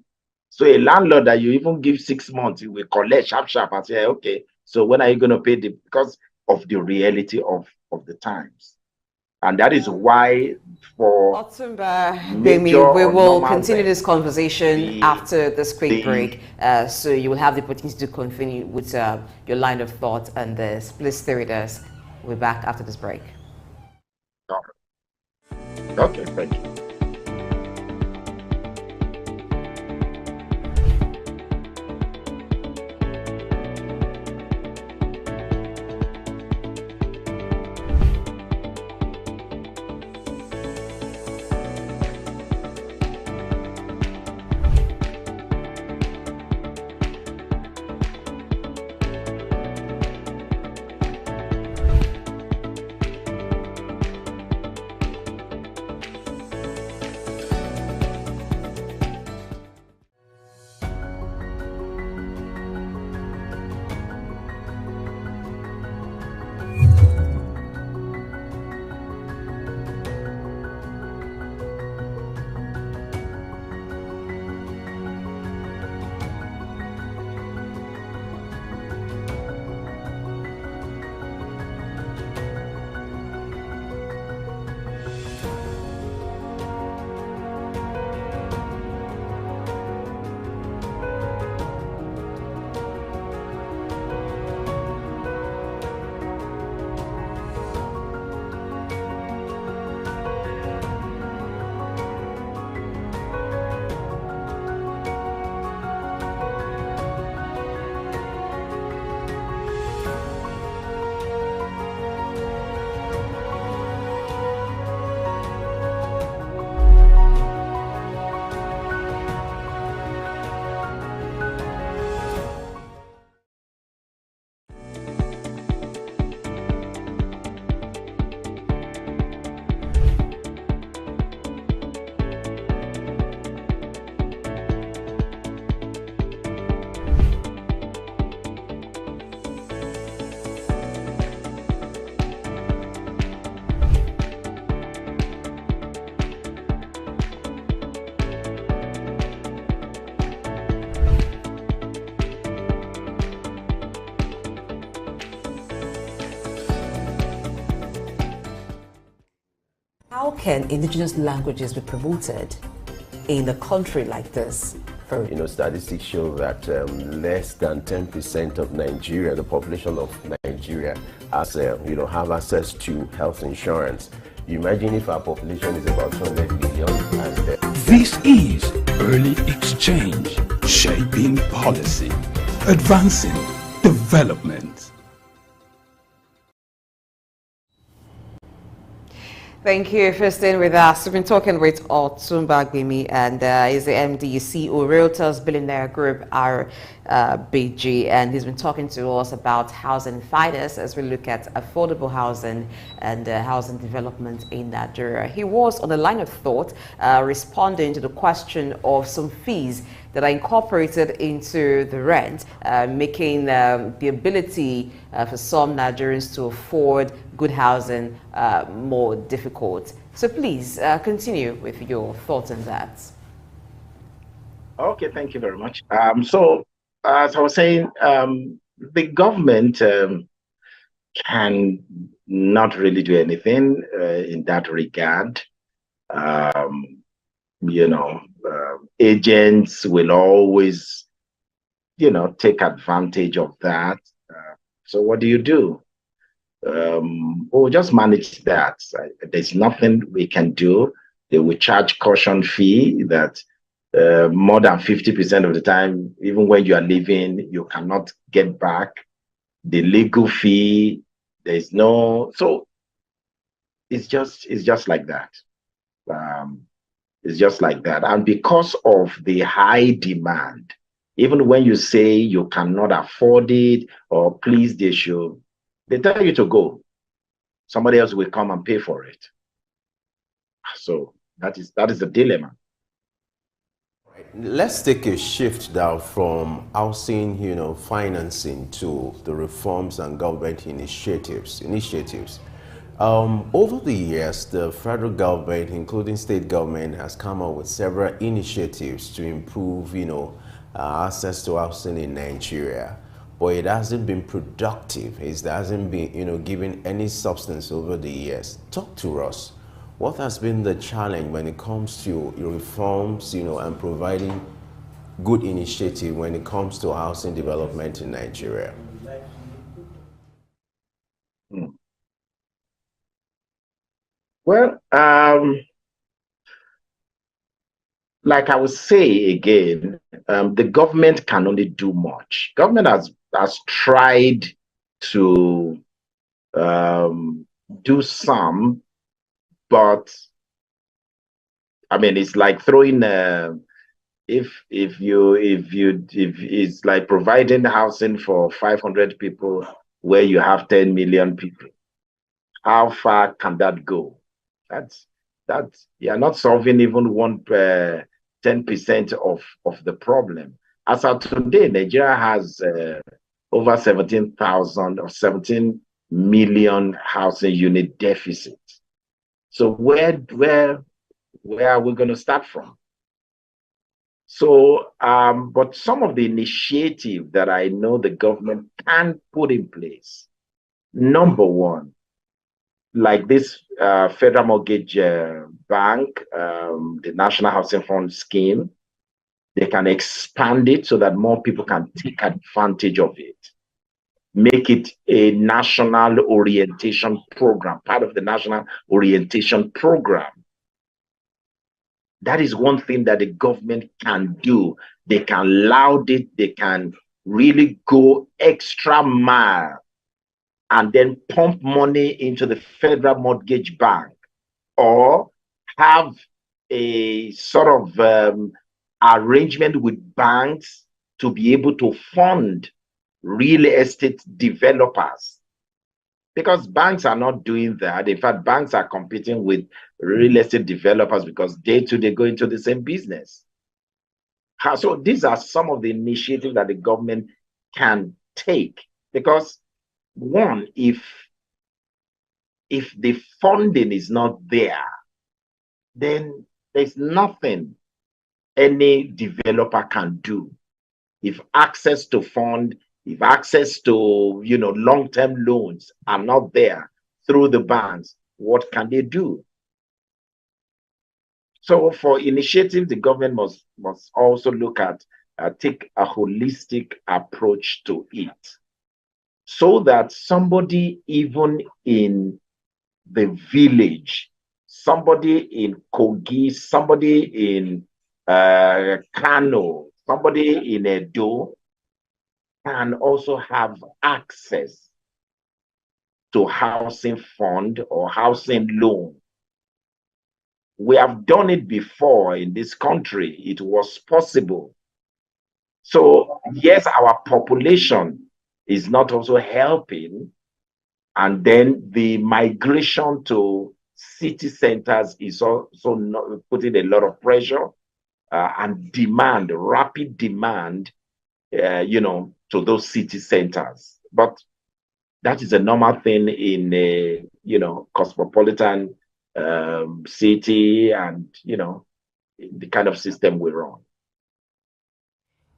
So a landlord that you even give 6 months, he will collect sharp and say, okay, so when are you going to pay because of the reality of the times. And that is why for Otumba Bemi, we will continue this conversation after this quick break. So you will have the opportunity to continue with your line of thought and this. Please stay with us. We'll be back after this break. Okay, thank you. How can indigenous languages be promoted in a country like this? Statistics show that less than 10% of Nigeria, the population of Nigeria, have access to health insurance. You imagine if our population is about 200 million. This is Early Exchange, shaping policy, advancing development. Thank you for staying with us. We've been talking with Otumba Bemi, and he's the MD, CEO, Realtors Billionaire Group, RBG, and he's been talking to us about housing finance as we look at affordable housing and housing development in Nigeria. He was on the line of thought responding to the question of some fees that are incorporated into the rent, making the ability for some Nigerians to afford good housing more difficult. So please continue with your thoughts on that. Okay, thank you very much. So as I was saying, the government can not really do anything in that regard. You know, agents will always, take advantage of that. So what do you do? We'll just manage that. There's nothing we can do. They will charge caution fee that more than 50% of the time, even when you are leaving, you cannot get back. The legal fee, there's no, so it's just like that. Um, it's just like that. And because of the high demand, even when you say you cannot afford it or please they tell you to go. Somebody else will come and pay for it. So that is the dilemma. Let's take a shift now from housing, financing to the reforms and government initiatives. Over the years, the federal government, including state government, has come up with several initiatives to improve, access to housing in Nigeria. But it hasn't been productive. It hasn't been, given any substance over the years. Talk to us. What has been the challenge when it comes to reforms, and providing good initiative when it comes to housing development in Nigeria? Well, like I would say again, the government can only do much. Government has tried to do some, but I mean, it's like throwing if it's like providing housing for 500 people where you have 10 million people. How far can that go? That's you're not solving even 10% of the problem. As of today, Nigeria has over 17,000 or 17 million housing unit deficit. So where are we going to start from? So, but some of the initiative that I know the government can put in place. Number one, like this Federal Mortgage Bank, the National Housing Fund scheme, they can expand it so that more people can take advantage of it. Make it a national orientation program, part of the national orientation program. That is one thing that the government can do. They can laud it, they can really go extra mile and then pump money into the Federal Mortgage Bank, or have a sort of arrangement with banks to be able to fund real estate developers. Because banks are not doing that. In fact, banks are competing with real estate developers because day to day go into the same business. So these are some of the initiatives that the government can take. Because one, if the funding is not there, then there's nothing any developer can do. If access to fund, if access to long-term loans are not there through the banks, what can they do? So for initiative, the government must also look at take a holistic approach to it, so that somebody even in the village, somebody in Kogi, somebody in Kano, somebody in Edo can also have access to housing fund or housing loan. We have done it before in this country. It was possible. So yes, our population is not also helping. And then the migration to city centers is also not putting a lot of pressure and demand, rapid demand, to those city centers. But that is a normal thing in a, cosmopolitan city and, the kind of system we run.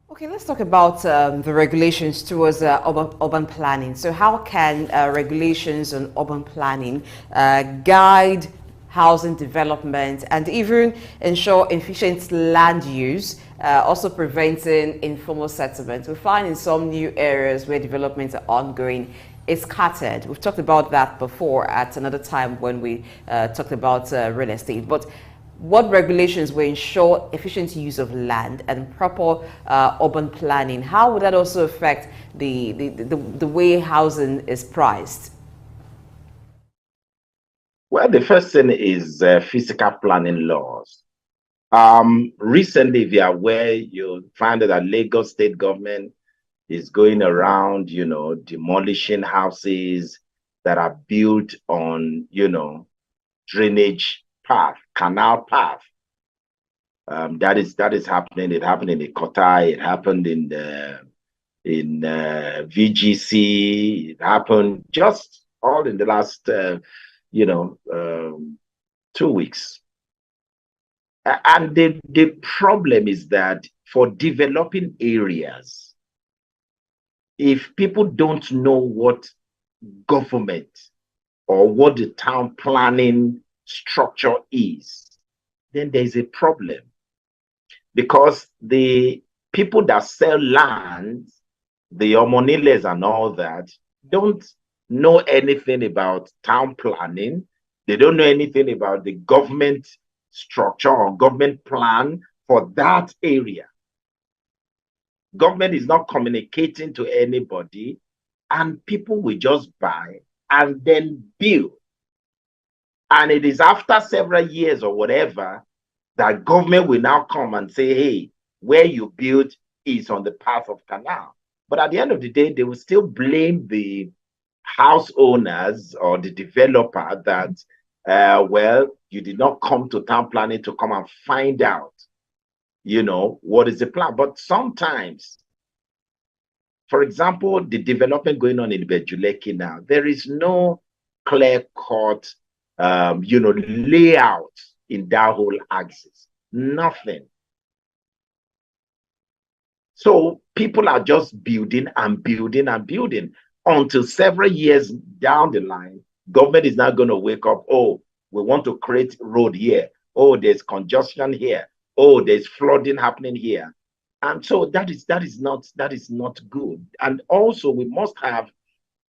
Okay, let's talk about the regulations towards urban planning. So how can regulations on urban planning guide housing development and even ensure efficient land use, also preventing informal settlement? We find in some new areas where developments are ongoing, it's scattered. We've talked about that before at another time when we talked about real estate. But what regulations will ensure efficient use of land and proper urban planning? How would that also affect the way housing is priced? Well, the first thing is physical planning laws. Recently, if you are aware, you'll find that Lagos state government is going around, demolishing houses that are built on, drainage path, canal path. That is happening. It happened in Ikota. It happened in VGC. It happened just all in the last 2 weeks. And the problem is that for developing areas, if people don't know what government or what the town planning structure is, then there's a problem. Because the people that sell land, the Omoniles and all that, don't know anything about town planning. They don't know anything about the government structure or government plan for that area. Government is not communicating to anybody, and people will just buy and then build. And it is after several years or whatever that government will now come and say, hey, where you build is on the path of canal. But at the end of the day, they will still blame the house owners or the developer that, well, you did not come to town planning to come and find out, what is the plan. But sometimes, for example, the development going on in Bejuleki now, there is no clear-cut, layout in that whole axis. Nothing. So people are just building and building and building until several years down the line, government is not going to wake up, oh, we want to create road here. Oh, there's congestion here. Oh, there's flooding happening here. And so that is not good. And also we must have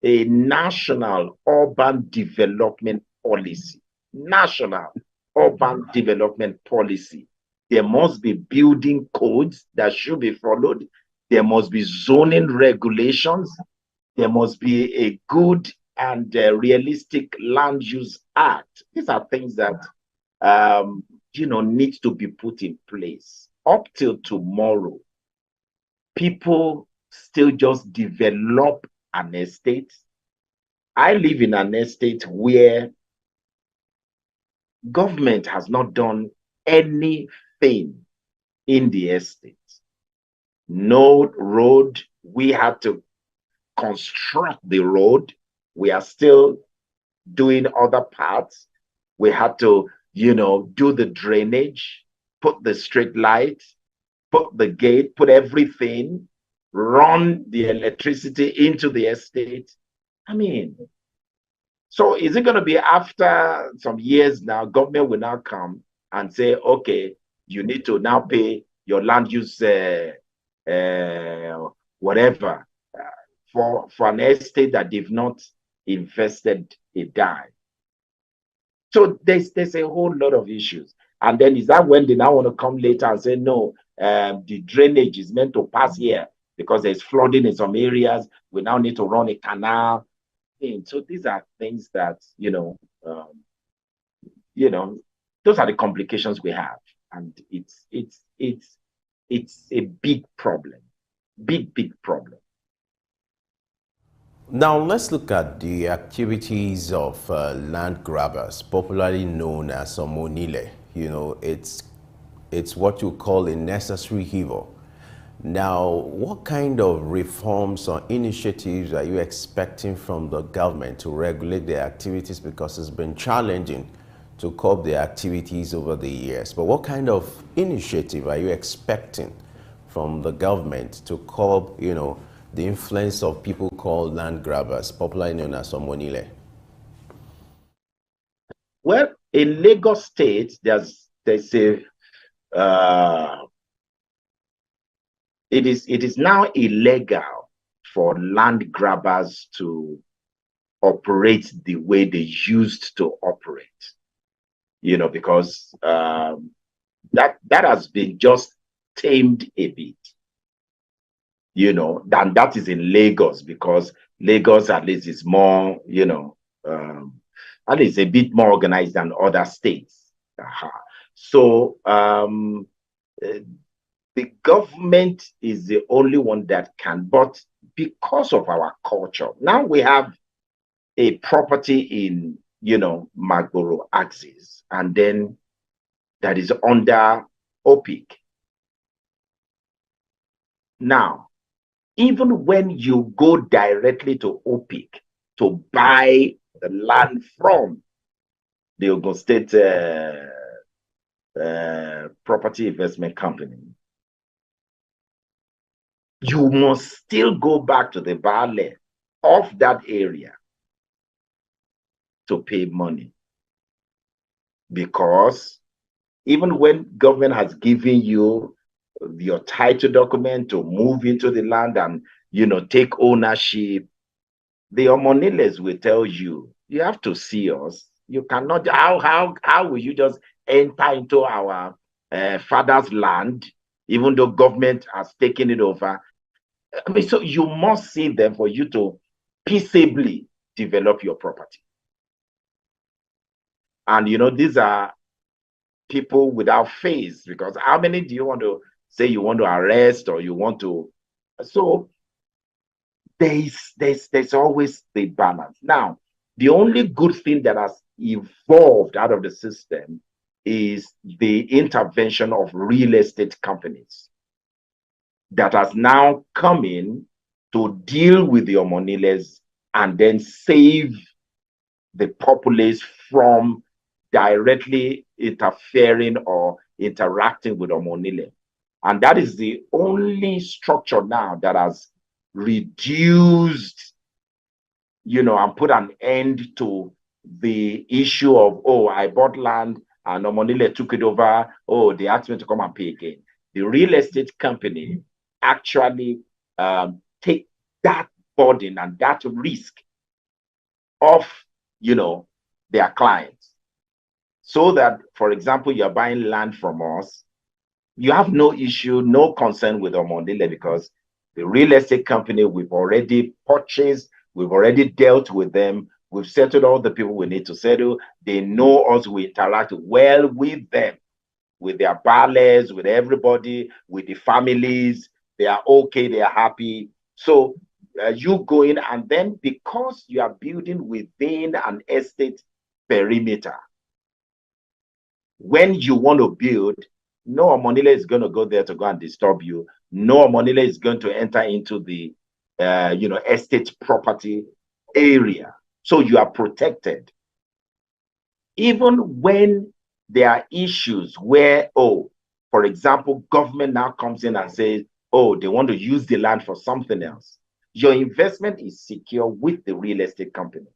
a national urban development policy. National urban development policy. There must be building codes that should be followed. There must be zoning regulations. There must be a good and realistic land use act. These are things that need to be put in place. Up till tomorrow, people still just develop an estate. I live in an estate where government has not done anything in the estate. No road. We had to construct the road. We are still doing other parts. We had to, do the drainage, put the street light, put the gate, put everything, run the electricity into the estate. So is it going to be after some years now, government will now come and say, okay, you need to now pay your land use, whatever, for an estate that they've not invested a dime. So there's a whole lot of issues. And then is that when they now want to come later and say, no, the drainage is meant to pass here because there's flooding in some areas. We now need to run a canal. So these are things that, those are the complications we have. And it's a big problem. Big problem. Now, let's look at the activities of land grabbers, popularly known as Omonile. It's what you call a necessary evil. Now, what kind of reforms or initiatives are you expecting from the government to regulate their activities? Because it's been challenging to curb their activities over the years. But what kind of initiative are you expecting from the government to curb, you know, the influence of people called land grabbers, popularly known as Omonile? Well, in Lagos State, there's a it is now illegal for land grabbers to operate the way they used to operate. You know, because that has been just tamed a bit. You know, than that is in Lagos, because Lagos at least is more, you know, at least a bit more organized than other states. So the government is the only one that can, but because of our culture, now we have a property in, you know, Magboro Axis, and then that is under OPIC. Now, even when you go directly to OPIC to buy the land from the Ogun State Property Investment Company, you must still go back to the Baale of that area to pay money. Because even when government has given you your title document to move into the land and, you know, take ownership, the Omoniles will tell you, you have to see us. You cannot, how will you just enter into our father's land, even though government has taken it over? I mean, so you must see them for you to peaceably develop your property. And, you know, these are people without face, because how many do you want to say you want to arrest, or you want to? So there's always the balance. Now, the only good thing that has evolved out of the system is the intervention of real estate companies that has now come in to deal with the Omoniles and then save the populace from directly interfering or interacting with Omonile. And that is the only structure now that has reduced, you know, and put an end to the issue of, oh, I bought land and Omonile took it over. Oh, they asked me to come and pay again. The real estate company actually take that burden and that risk of, you know, their clients. So that, for example, you're buying land from us, you have no issue, no concern with Omonile, because the real estate company, we've already purchased, we've already dealt with them, we've settled all the people we need to settle. They know us, we interact well with them, with their ballers, with everybody, with the families. They are okay, they are happy. So you go in, and then because you are building within an estate perimeter, when you want to build, no Omonile is going to go there to go and disturb you. No Omonile is going to enter into the you know, estate property area. So you are protected. Even when there are issues where, oh, for example, government now comes in and says, oh, they want to use the land for something else, your investment is secure with the real estate company,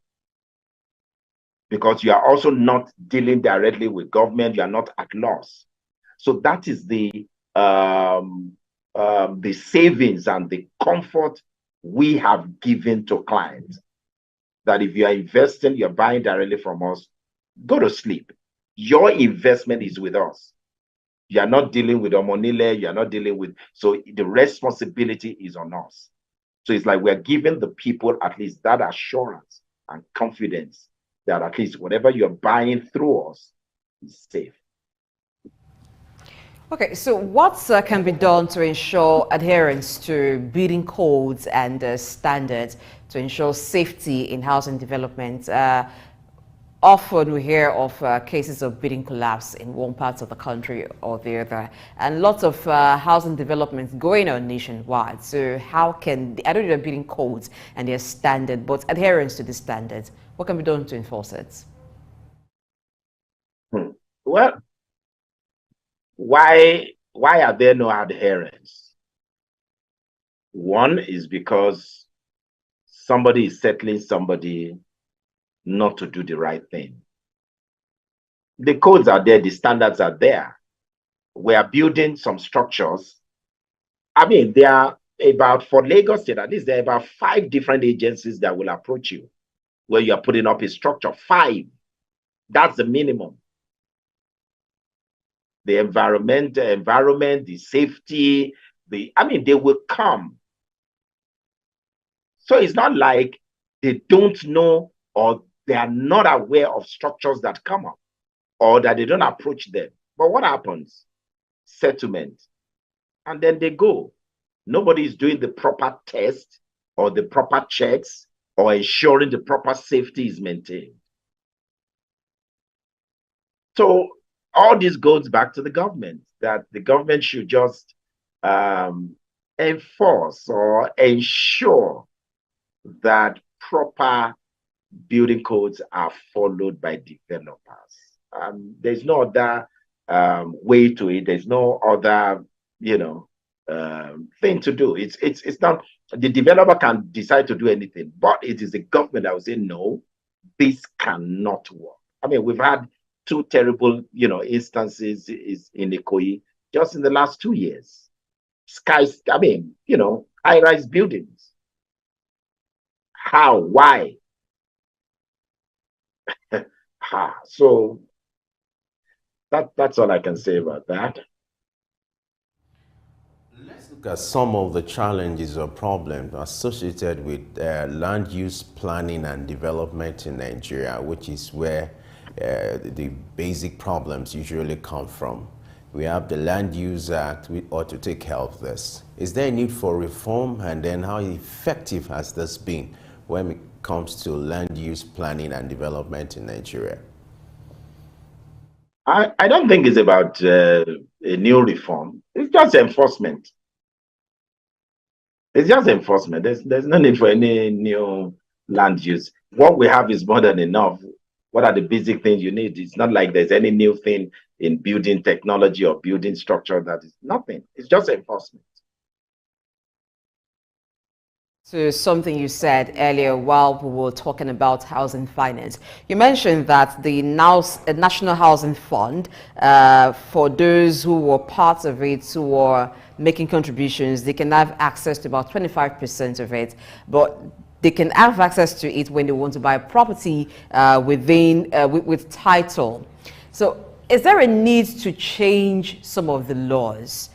because you are also not dealing directly with government. You are not at loss. So that is the savings and the comfort we have given to clients, that if you are investing, you're buying directly from us, go to sleep. Your investment is with us. You are not dealing with Omonile. You are not dealing with, so the responsibility is on us. So it's like we're giving the people at least that assurance and confidence that at least whatever you're buying through us is safe. Okay, so what can be done to ensure adherence to bidding codes and standards to ensure safety in housing development? Often we hear of cases of bidding collapse in one part of the country or the other, and lots of housing developments going on nationwide. So how can, I don't know, bidding codes and their standard, but adherence to the standards, what can be done to enforce it? Well, why are there no adherence? One is because somebody is settling somebody not to do the right thing. The codes are there, the standards are there. We are building some structures. I mean, there are about, for Lagos State, at least there are about 5 different agencies that will approach you where you are putting up a structure. 5. That's the minimum. The environment, the safety, they will come. So it's not like they don't know or they are not aware of structures that come up or that they don't approach them. But what happens? Settlement. And then they go. Nobody is doing the proper test or the proper checks or ensuring the proper safety is maintained. So all this goes back to the government, that the government should just enforce or ensure that proper building codes are followed by developers. There's no other way to it. There's no other, thing to do. It's not, the developer can decide to do anything, but it is the government that will say, no, this cannot work. I mean, we've had 2 terrible, instances in Ikoyi just in the last 2 years. High-rise buildings. How? Why? So that's all I can say about that. Let's look at some of the challenges or problems associated with land use planning and development in Nigeria, which is where the basic problems usually come from. We have the Land Use Act. We ought to take care of this. Is there a need for reform, and then how effective has this been when it comes to land use planning and development in Nigeria? I don't think it's about a new reform. It's just enforcement. It's just enforcement. There's no need for any new land use. What we have is more than enough. What are the basic things you need? It's not like there's any new thing in building technology or building structure. That is nothing. It's just enforcement. So something you said earlier while we were talking about housing finance. You mentioned that the National Housing Fund, for those who were part of it, who were making contributions, they can have access to about 25% of it, but they can have access to it when they want to buy a property with title. So is there a need to change some of the laws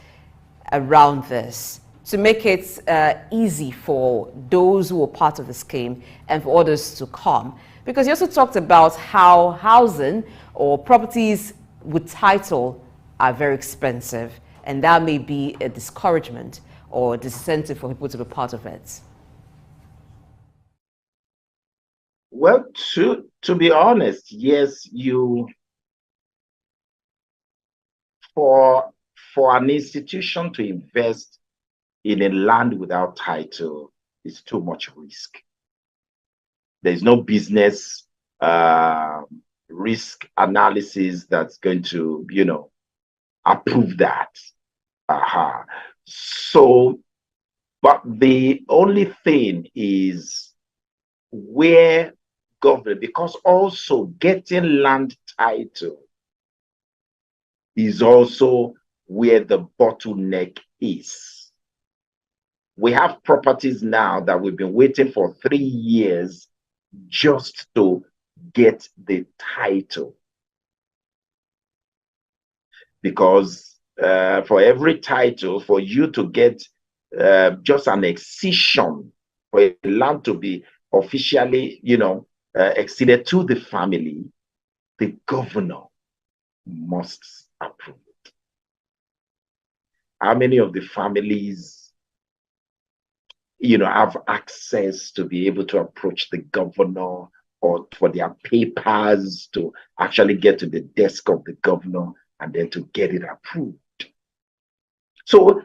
around this to make it easy for those who are part of the scheme and for others to come? Because you also talked about how housing or properties with title are very expensive, and that may be a discouragement or disincentive for people to be part of it. Well, to be honest, yes, for an institution to invest in a land without title is too much risk. There's no business risk analysis that's going to, approve that. So, but the only thing is where government, because also getting land title is also where the bottleneck is. We have properties now that we've been waiting for 3 years just to get the title. Because for every title, for you to get just an excision, for a land to be officially, exceeded to the family, the governor must approve it. How many of the families, have access to be able to approach the governor or for their papers to actually get to the desk of the governor and then to get it approved? So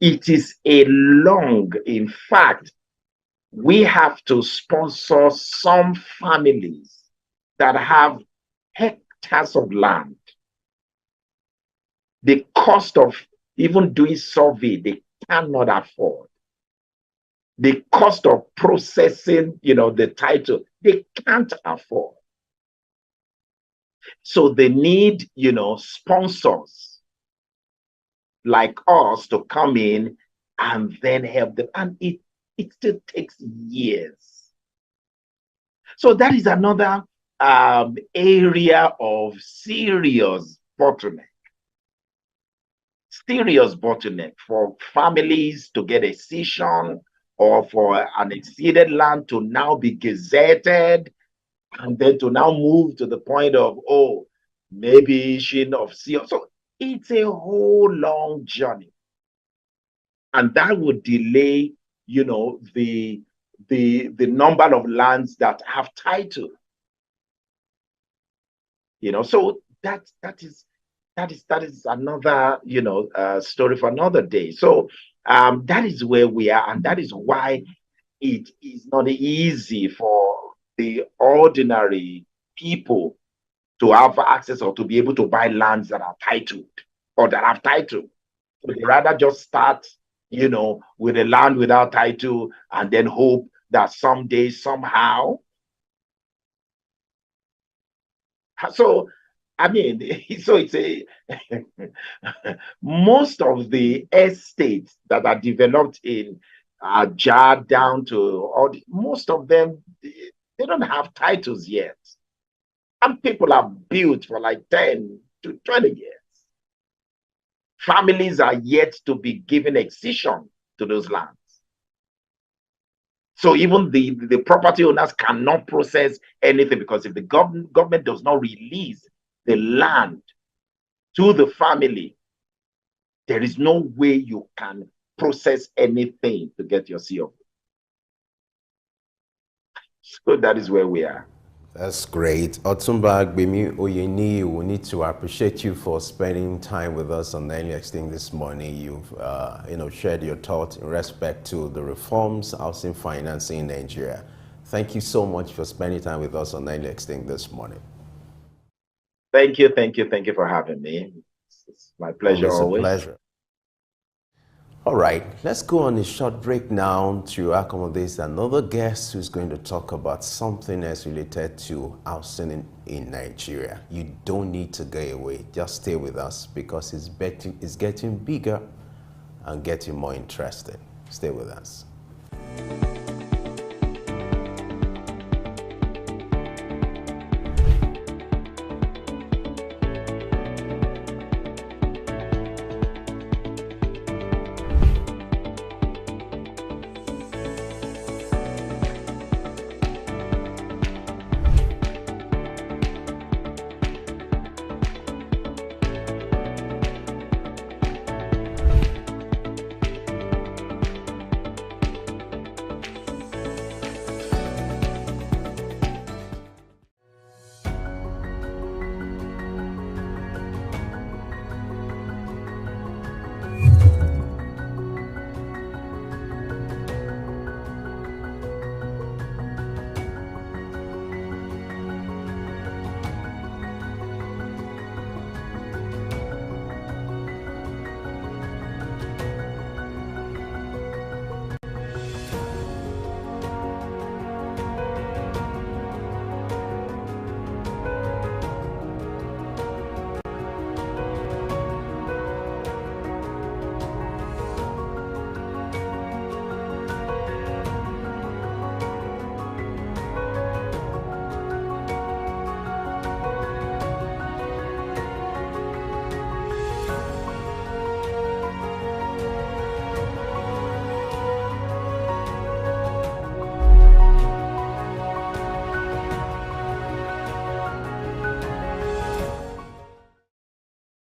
it is in fact, we have to sponsor some families that have hectares of land. The cost of even doing survey, they cannot afford. the cost of processing, the title, they can't afford. So they need, sponsors like us to come in and then help them. And it still takes years. So that is another area of serious bottleneck. Serious bottleneck for families to get a decision, or for an exceeded land to now be gazetted, and then to now move to the point of, maybe issuing of CO. So it's a whole long journey. And that would delay, the number of lands that have title. So that is another, story for another day. So that is where we are, and that is why it is not easy for the ordinary people to have access or to be able to buy lands that are titled or that have title. So they rather just start, with a land without title and then hope that someday, somehow. So, so it's most of the estates that are developed in Ajah down to most of them, they don't have titles yet. And people have built for like 10 to 20 years. Families are yet to be given accession to those lands. So even the property owners cannot process anything, because if the government does not release the land to the family, there is no way you can process anything to get your CO. So that is where we are. That's great. Otumba Agbemi Oyeni, we need to appreciate you for spending time with us on Early Extinct this morning. You've shared your thoughts in respect to the reforms, housing financing in Nigeria. Thank you so much for spending time with us on Early Extinct this morning. Thank you for having me. It's my pleasure always. A pleasure. All right, let's go on a short break now to accommodate another guest who's going to talk about something that's related to housing in Nigeria. You don't need to go away. Just stay with us, because it's getting bigger and getting more interesting. Stay with us.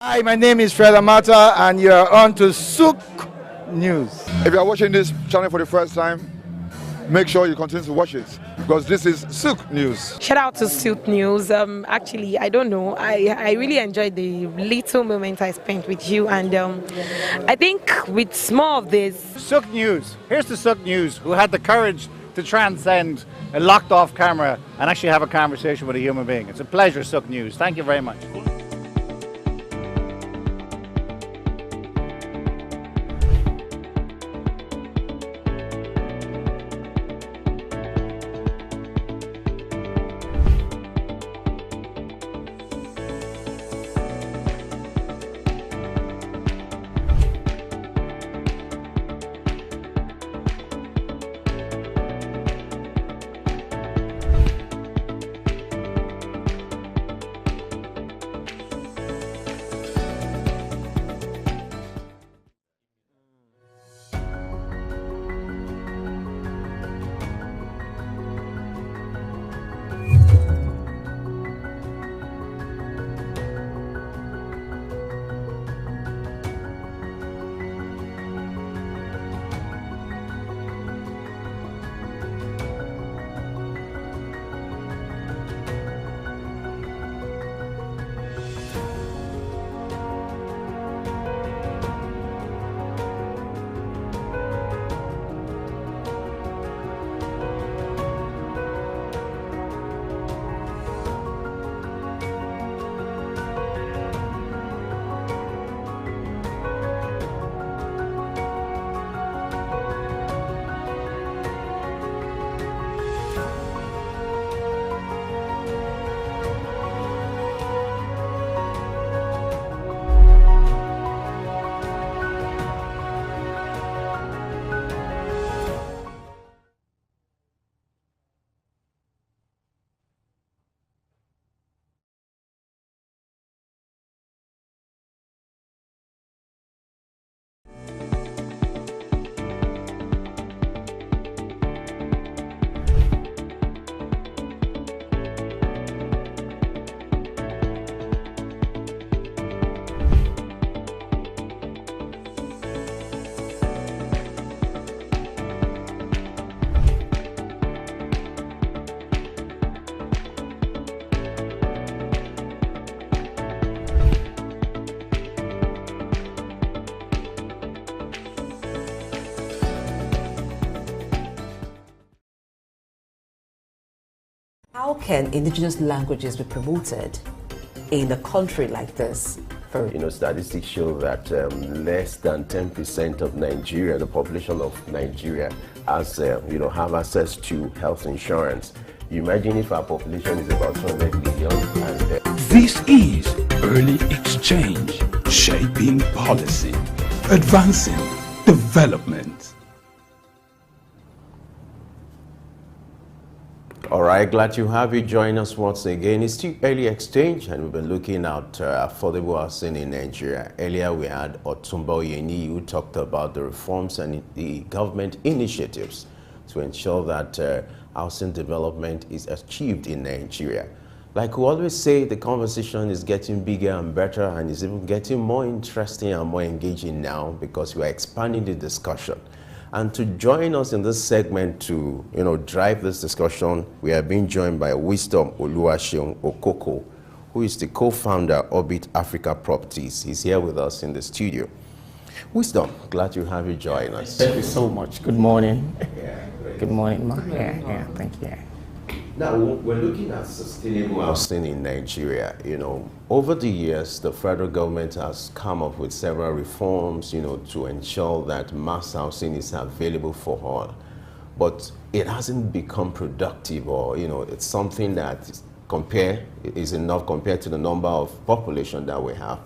Hi, my name is Fred Amata, and you're on to Souk News. If you are watching this channel for the first time, make sure you continue to watch it, because this is Souk News. Shout out to Souk News. Actually, I don't know. I really enjoyed the little moment I spent with you, and I think with more of this. Souk News. Here's the Souk News, who had the courage to transcend a locked-off camera and actually have a conversation with a human being. It's a pleasure, Souk News. Thank you very much. how can indigenous languages be promoted in a country like this? Statistics show that less than 10% of Nigeria, the population of Nigeria, has, have access to health insurance. You imagine if our population is about 200 million. And, This is Early Exchange, shaping policy, advancing development. All right, glad to have you join us once again. It's still Early Exchange, and we've been looking at affordable housing in Nigeria. Earlier, we had Otumba Oyeni, who talked about the reforms and the government initiatives to ensure that housing development is achieved in Nigeria. Like we always say, the conversation is getting bigger and better, and is even getting more interesting and more engaging now because we are expanding the discussion. And to join us in this segment to, drive this discussion, we are being joined by Wisdom Oluwaseun Okoko, who is the co-founder of Orbit Africa Properties. He's here with us in the studio. Wisdom, glad to have you join us. Thank you so much. Good morning. Yeah, good morning, Ma. Yeah, thank you. Now, we're looking at sustainable housing in Nigeria. Over the years, the federal government has come up with several reforms, to ensure that mass housing is available for all. But it hasn't become productive, or, it's something that is enough compared to the number of population that we have.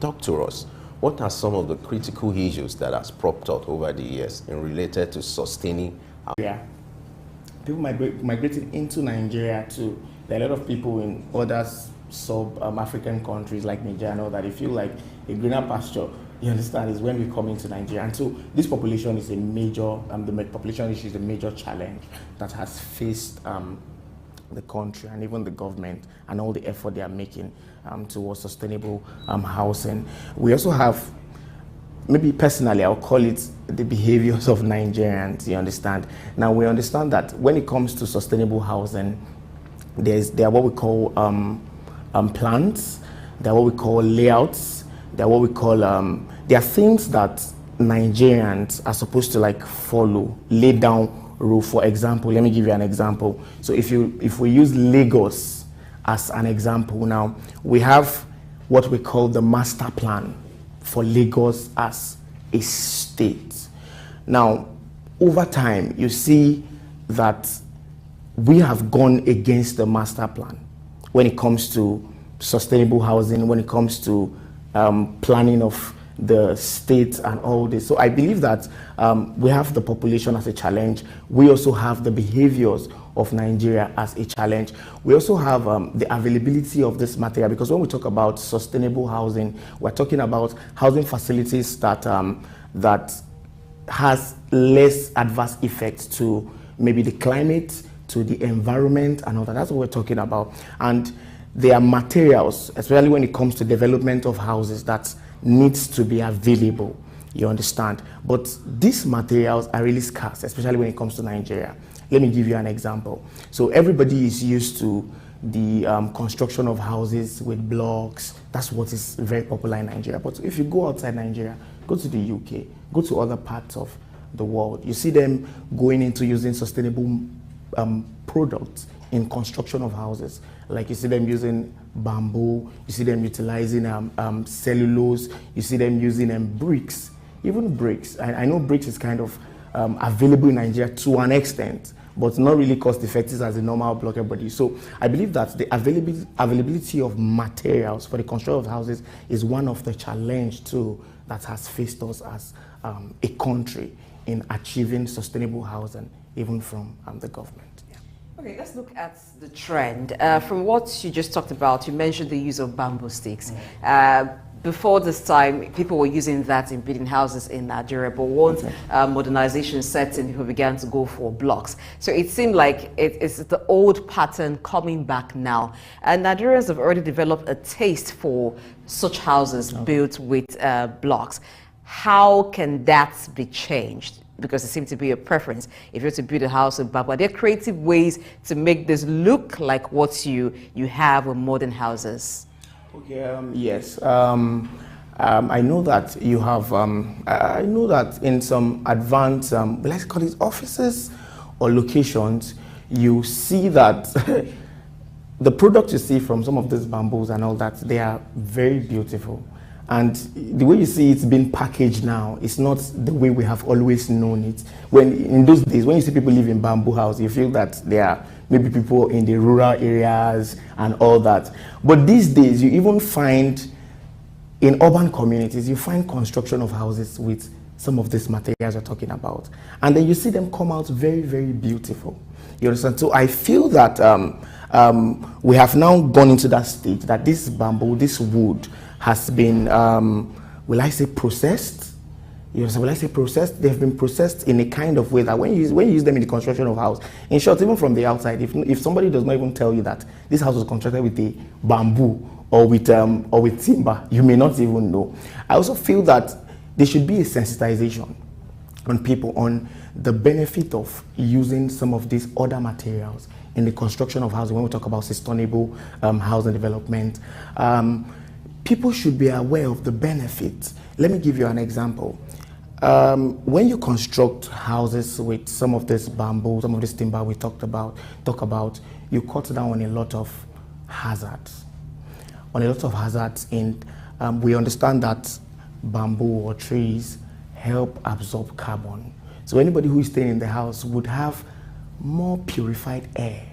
Talk to us. What are some of the critical issues that has propped up over the years in related to sustaining housing? Yeah. People migrating into Nigeria too. There are a lot of people in other sub-African countries like Nigeria and all that. They feel like a greener pasture, you understand, is when we come into Nigeria. And so this population is a major, the population issue is a major challenge that has faced the country and even the government and all the effort they are making towards sustainable housing. We also have, maybe personally, I'll call it the behaviors of Nigerians, you understand? Now, we understand that when it comes to sustainable housing, there are what we call plans, there are what we call layouts, there are what we call, there are things that Nigerians are supposed to follow, lay down rule. For example, let me give you an example. So if we use Lagos as an example now, we have what we call the master plan for Lagos as a state. Now, over time, you see that we have gone against the master plan when it comes to sustainable housing, when it comes to planning of the state and all this. So I believe that we have the population as a challenge. We also have the behaviors of Nigeria as a challenge. We also have the availability of this material, because when we talk about sustainable housing, we're talking about housing facilities that has less adverse effects to maybe the climate, to the environment and all that. That's what we're talking about. And there are materials, especially when it comes to development of houses, that needs to be available, you understand? But these materials are really scarce, especially when it comes to Nigeria. Let me give you an example. So everybody is used to the construction of houses with blocks. That's what is very popular in Nigeria. But if you go outside Nigeria, go to the UK, go to other parts of the world, you see them going into using sustainable products in construction of houses. Like you see them using bamboo, you see them utilizing cellulose, you see them using bricks, even bricks. I know bricks is kind of available in Nigeria to an extent, but not really cost effective as a normal block everybody. So I believe that the availability of materials for the construction of houses is one of the challenge too that has faced us as a country in achieving sustainable housing, even from the government. Okay, let's look at the trend. From what you just talked about, you mentioned the use of bamboo sticks. Before this time, people were using that in building houses in Nigeria, but once modernization set in, people began to go for blocks. So it seemed like it's the old pattern coming back now. And Nigerians have already developed a taste for such houses built with blocks. How can that be changed? Because it seems to be a preference. If you're to build a house in bamboo, are there creative ways to make this look like what you have with modern houses? Okay, yes. I know that you have, I know that in some advanced, let's call it offices or locations, you see that the products you see from some of these bamboos and all that, they are very beautiful. And the way you see it's been packaged now, it's not the way we have always known it. When in those days, when you see people live in bamboo house, you feel that they are maybe people in the rural areas and all that. But these days, you even find in urban communities, you find construction of houses with some of these materials we're talking about. And then you see them come out very, very beautiful. You understand? So I feel that we have now gone into that stage that this bamboo, this wood, has been, will I say processed? You know, so will I say processed? They've been processed in a kind of way that when you use them in the construction of house, in short, even from the outside, if somebody does not even tell you that this house was constructed with a bamboo or with timber, you may not even know. I also feel that there should be a sensitization on people on the benefit of using some of these other materials in the construction of housing when we talk about sustainable housing development. People should be aware of the benefits. Let me give you an example. When you construct houses with some of this bamboo, some of this timber we talk about, you cut down on a lot of hazards. And we understand that bamboo or trees help absorb carbon. So anybody who is staying in the house would have more purified air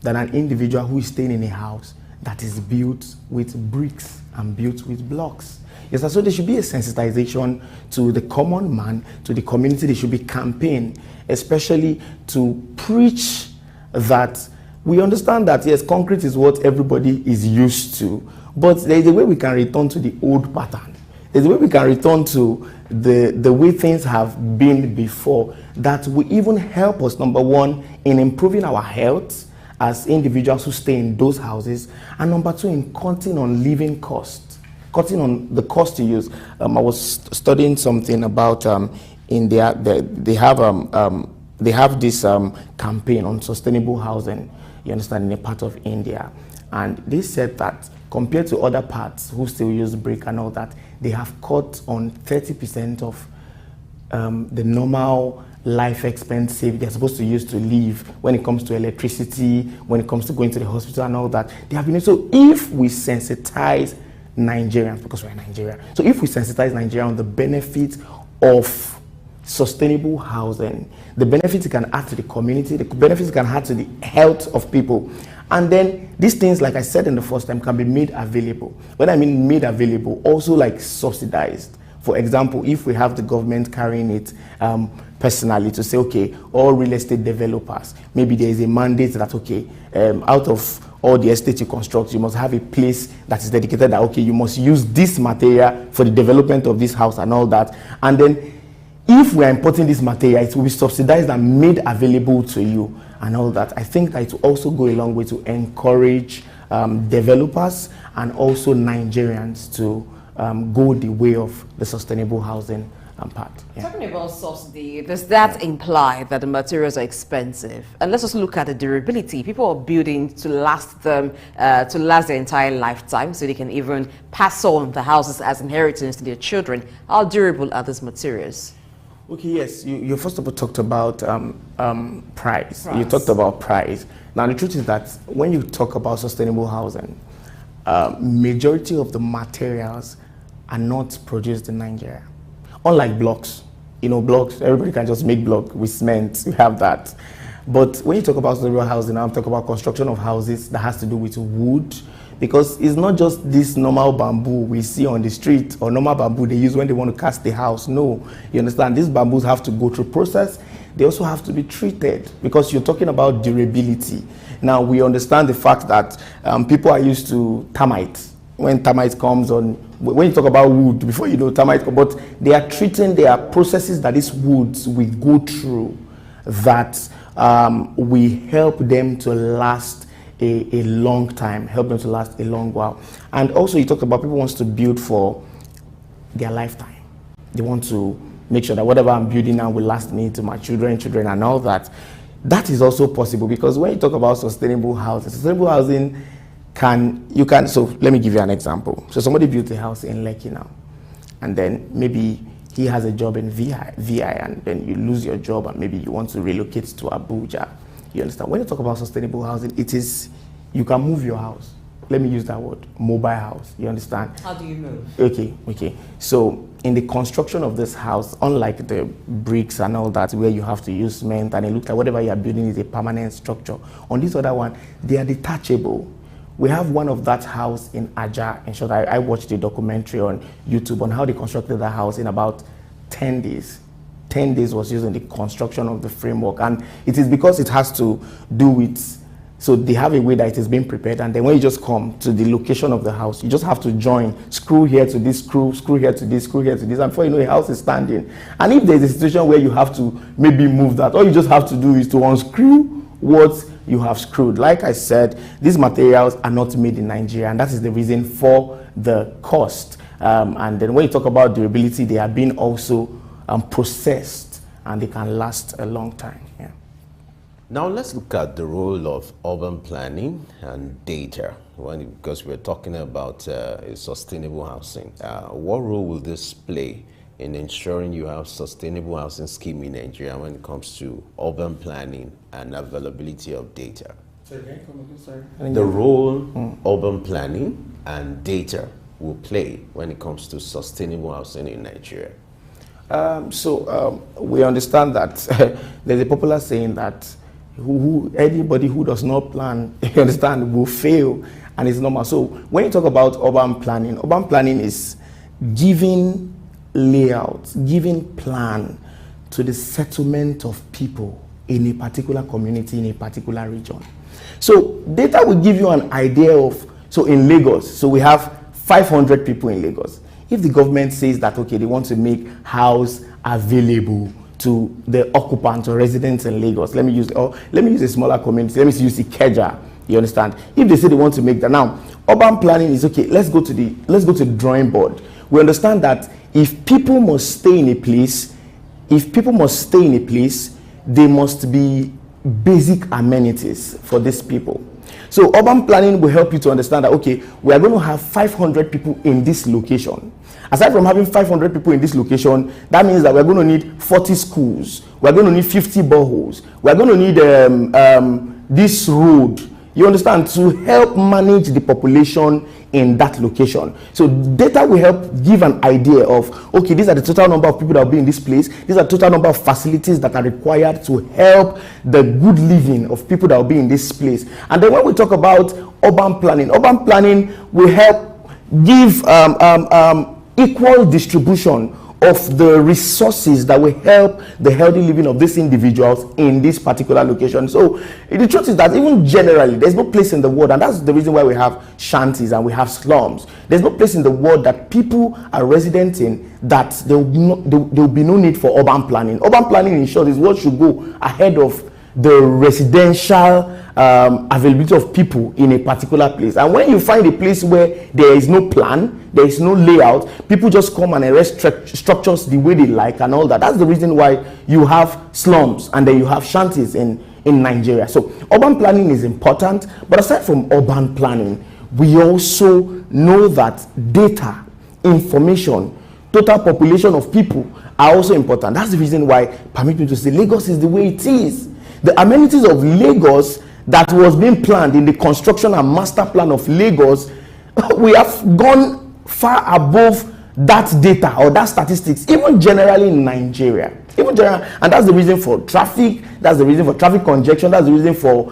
than an individual who is staying in a house that is built with bricks and built with blocks. Yes, so there should be a sensitization to the common man, to the community. There should be campaign, especially to preach that we understand that, yes, concrete is what everybody is used to, but there is a way we can return to the old pattern. There's a way we can return to the way things have been before, that will even help us, number one, in improving our health as individuals who stay in those houses, and number two, in cutting on living costs, cutting on the cost to use. I was studying something about in they have this campaign on sustainable housing, you understand, in a part of India, and they said that compared to other parts who still use brick and all that, they have cut on 30% of the normal life expense they're supposed to use to live when it comes to electricity, when it comes to going to the hospital and all that. They have been, so if we sensitize Nigerians, because we're in Nigeria, so if we sensitize Nigeria on the benefit of sustainable housing, the benefits it can add to the community, the benefits it can add to the health of people, and then these things, like I said in the first time, can be made available. When I mean made available, also like subsidized. For example, if we have the government carrying it personally to say, okay, all real estate developers, maybe there is a mandate that, okay, out of all the estates you construct, you must have a place that is dedicated that, okay, you must use this material for the development of this house and all that. And then if we are importing this material, it will be subsidized and made available to you and all that. I think that it will also go a long way to encourage developers and also Nigerians to go the way of the sustainable housing part. Yeah. Talking about subsidy, does that imply that the materials are expensive? And let's also look at the durability. People are building to last them, to last their entire lifetime, so they can even pass on the houses as inheritance to their children. How durable are these materials? Okay, yes, you first of all talked about price. You talked about price. Now, the truth is that when you talk about sustainable housing, majority of the materials are not produced in Nigeria. Unlike blocks, you know, blocks, everybody can just make block with cement, you have that. But when you talk about sustainable housing, I'm talking about construction of houses that has to do with wood, because it's not just this normal bamboo we see on the street or normal bamboo they use when they want to cast the house. No, you understand, these bamboos have to go through process. They also have to be treated, because you're talking about durability. Now, we understand the fact that people are used to termites. When termite comes on, when you talk about wood, before you know termite, but they are treating, there are processes that these woods will go through that we help them to last a long time, help them to last a long while. And also you talked about people wants to build for their lifetime. They want to make sure that whatever I'm building now will last me to my children and all that. That is also possible, because when you talk about sustainable housing so let me give you an example. So somebody built a house in Lekki now, and then maybe he has a job in VI, and then you lose your job and maybe you want to relocate to Abuja. You understand? When you talk about sustainable housing, it is, you can move your house. Let me use that word, mobile house. You understand? How do you move? Okay. So in the construction of this house, unlike the bricks and all that, where you have to use cement and it looks like whatever you are building is a permanent structure. On this other one, they are detachable. We have one of that house in Aja. In short, I watched a documentary on YouTube on how they constructed that house in about 10 days. 10 days was used in the construction of the framework. And it is because it has to do with, so they have a way that it is being prepared, and then when you just come to the location of the house, you just have to join, screw here to this, screw here to this, screw here to this, and before you know, the house is standing. And if there's a situation where you have to maybe move that, all you just have to do is to unscrew what you have screwed. Like I said, these materials are not made in Nigeria, and that is the reason for the cost. And then when you talk about durability, they are being also processed, and they can last a long time. Yeah. Now let's look at the role of urban planning and data, because we're talking about sustainable housing. What role will this play in ensuring you have sustainable housing scheme in Nigeria when it comes to urban planning and availability of data? The role urban planning and data will play when it comes to sustainable housing in Nigeria. We understand that there's a popular saying that anybody who does not plan, you understand, will fail, and it's normal. So when you talk about urban planning is giving layout, giving plan to the settlement of people in a particular community, in a particular region. So data will give you an idea of, so in Lagos, so we have 500 people in Lagos. If the government says that, okay, they want to make house available to the occupants or residents in Lagos, let me use a smaller community, let me use Ikeja, you understand? If they say they want to make that, now urban planning is okay, let's go to the drawing board. We understand that if people must stay in a place, there must be basic amenities for these people. So urban planning will help you to understand that, okay, we are going to have 500 people in this location. Aside from having 500 people in this location, that means that we're going to need 40 schools. We're going to need 50 boreholes. We're going to need this road, you understand, to help manage the population in that location. So data will help give an idea of, okay, these are the total number of people that will be in this place. These are the total number of facilities that are required to help the good living of people that will be in this place. And then when we talk about urban planning will help give equal distribution of the resources that will help the healthy living of these individuals in this particular location. So the truth is that even generally, there's no place in the world, and that's the reason why we have shanties and we have slums. There's no place in the world that people are resident in that there will be no need for urban planning. Urban planning, in short, is what should go ahead of the residential availability of people in a particular place. And when you find a place where there is no plan, there is no layout, people just come and erect structures the way they like and all that. That's the reason why you have slums and then you have shanties in Nigeria. So urban planning is important, but aside from urban planning, we also know that data, information, total population of people are also important. That's the reason why, permit me to say, Lagos is the way it is. The amenities of Lagos that was being planned in the construction and master plan of Lagos, we have gone far above that data or that statistics, even generally in Nigeria. And that's the reason for traffic, that's the reason for traffic congestion, that's the reason for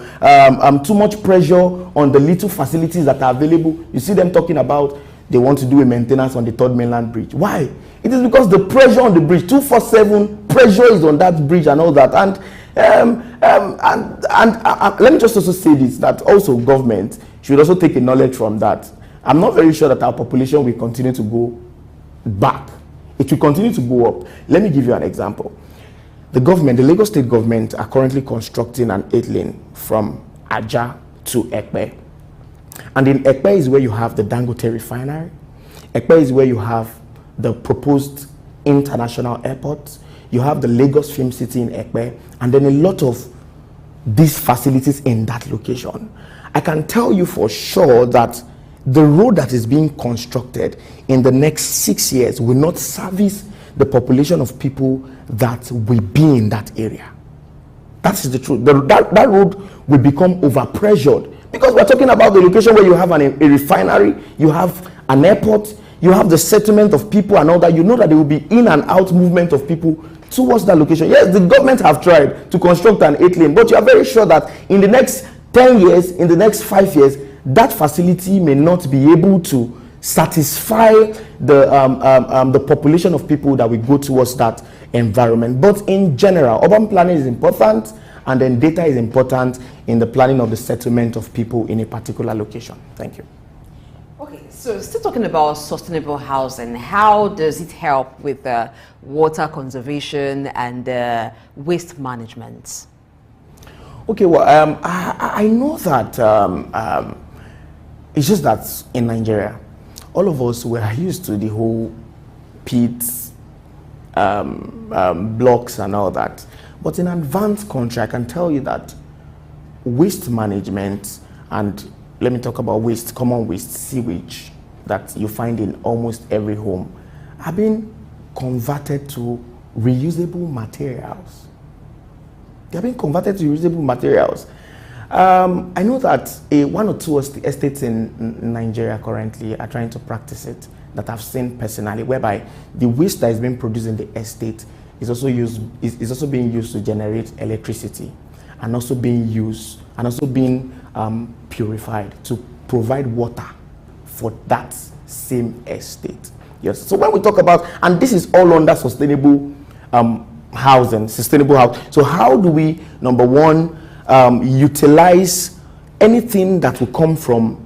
too much pressure on the little facilities that are available. You see them talking about they want to do a maintenance on the Third Mainland Bridge. Why? It is because the pressure on the bridge, 247 pressure is on that bridge and all that. And let me just also say this, that also government should also take a knowledge from that. I'm not very sure that our population will continue to go back. It will continue to go up. Let me give you an example. The Lagos State government are currently constructing an 8-lane from Aja to Ekpe. And in Ekpe is where you have the Dangote refinery. Ekpe is where you have the proposed international airport. You have the Lagos Film City in Ekpe, and then a lot of these facilities in that location. I can tell you for sure that the road that is being constructed in the next 6 years will not service the population of people that will be in that area. That is the truth. That road will become overpressured because we're talking about the location where you have a refinery, you have an airport, you have the settlement of people and all that. You know that there will be in and out movement of people towards that location. Yes, the government have tried to construct an 8-lane, but you are very sure that in the next 10 years, in the next 5 years, that facility may not be able to satisfy the population of people that will go towards that environment. But in general, urban planning is important, and then data is important in the planning of the settlement of people in a particular location. Thank you. Okay, so still talking about sustainable housing, how does it help with water conservation and waste management? Okay, well, I know that it's just that in Nigeria, all of us were used to the whole pits, blocks and all that. But in an advanced country, I can tell you that waste management, and let me talk about waste, common waste, sewage, that you find in almost every home, have been converted to reusable materials. They have been converted to reusable materials. I know that one or two estates in Nigeria currently are trying to practice it, that I've seen personally, whereby the waste that is being produced in the estate is also being used to generate electricity, and also being used and also being purified to provide water for that same estate. Yes. So when we talk about, and this is all under sustainable housing, sustainable house. So how do we, number one, utilize anything that will come from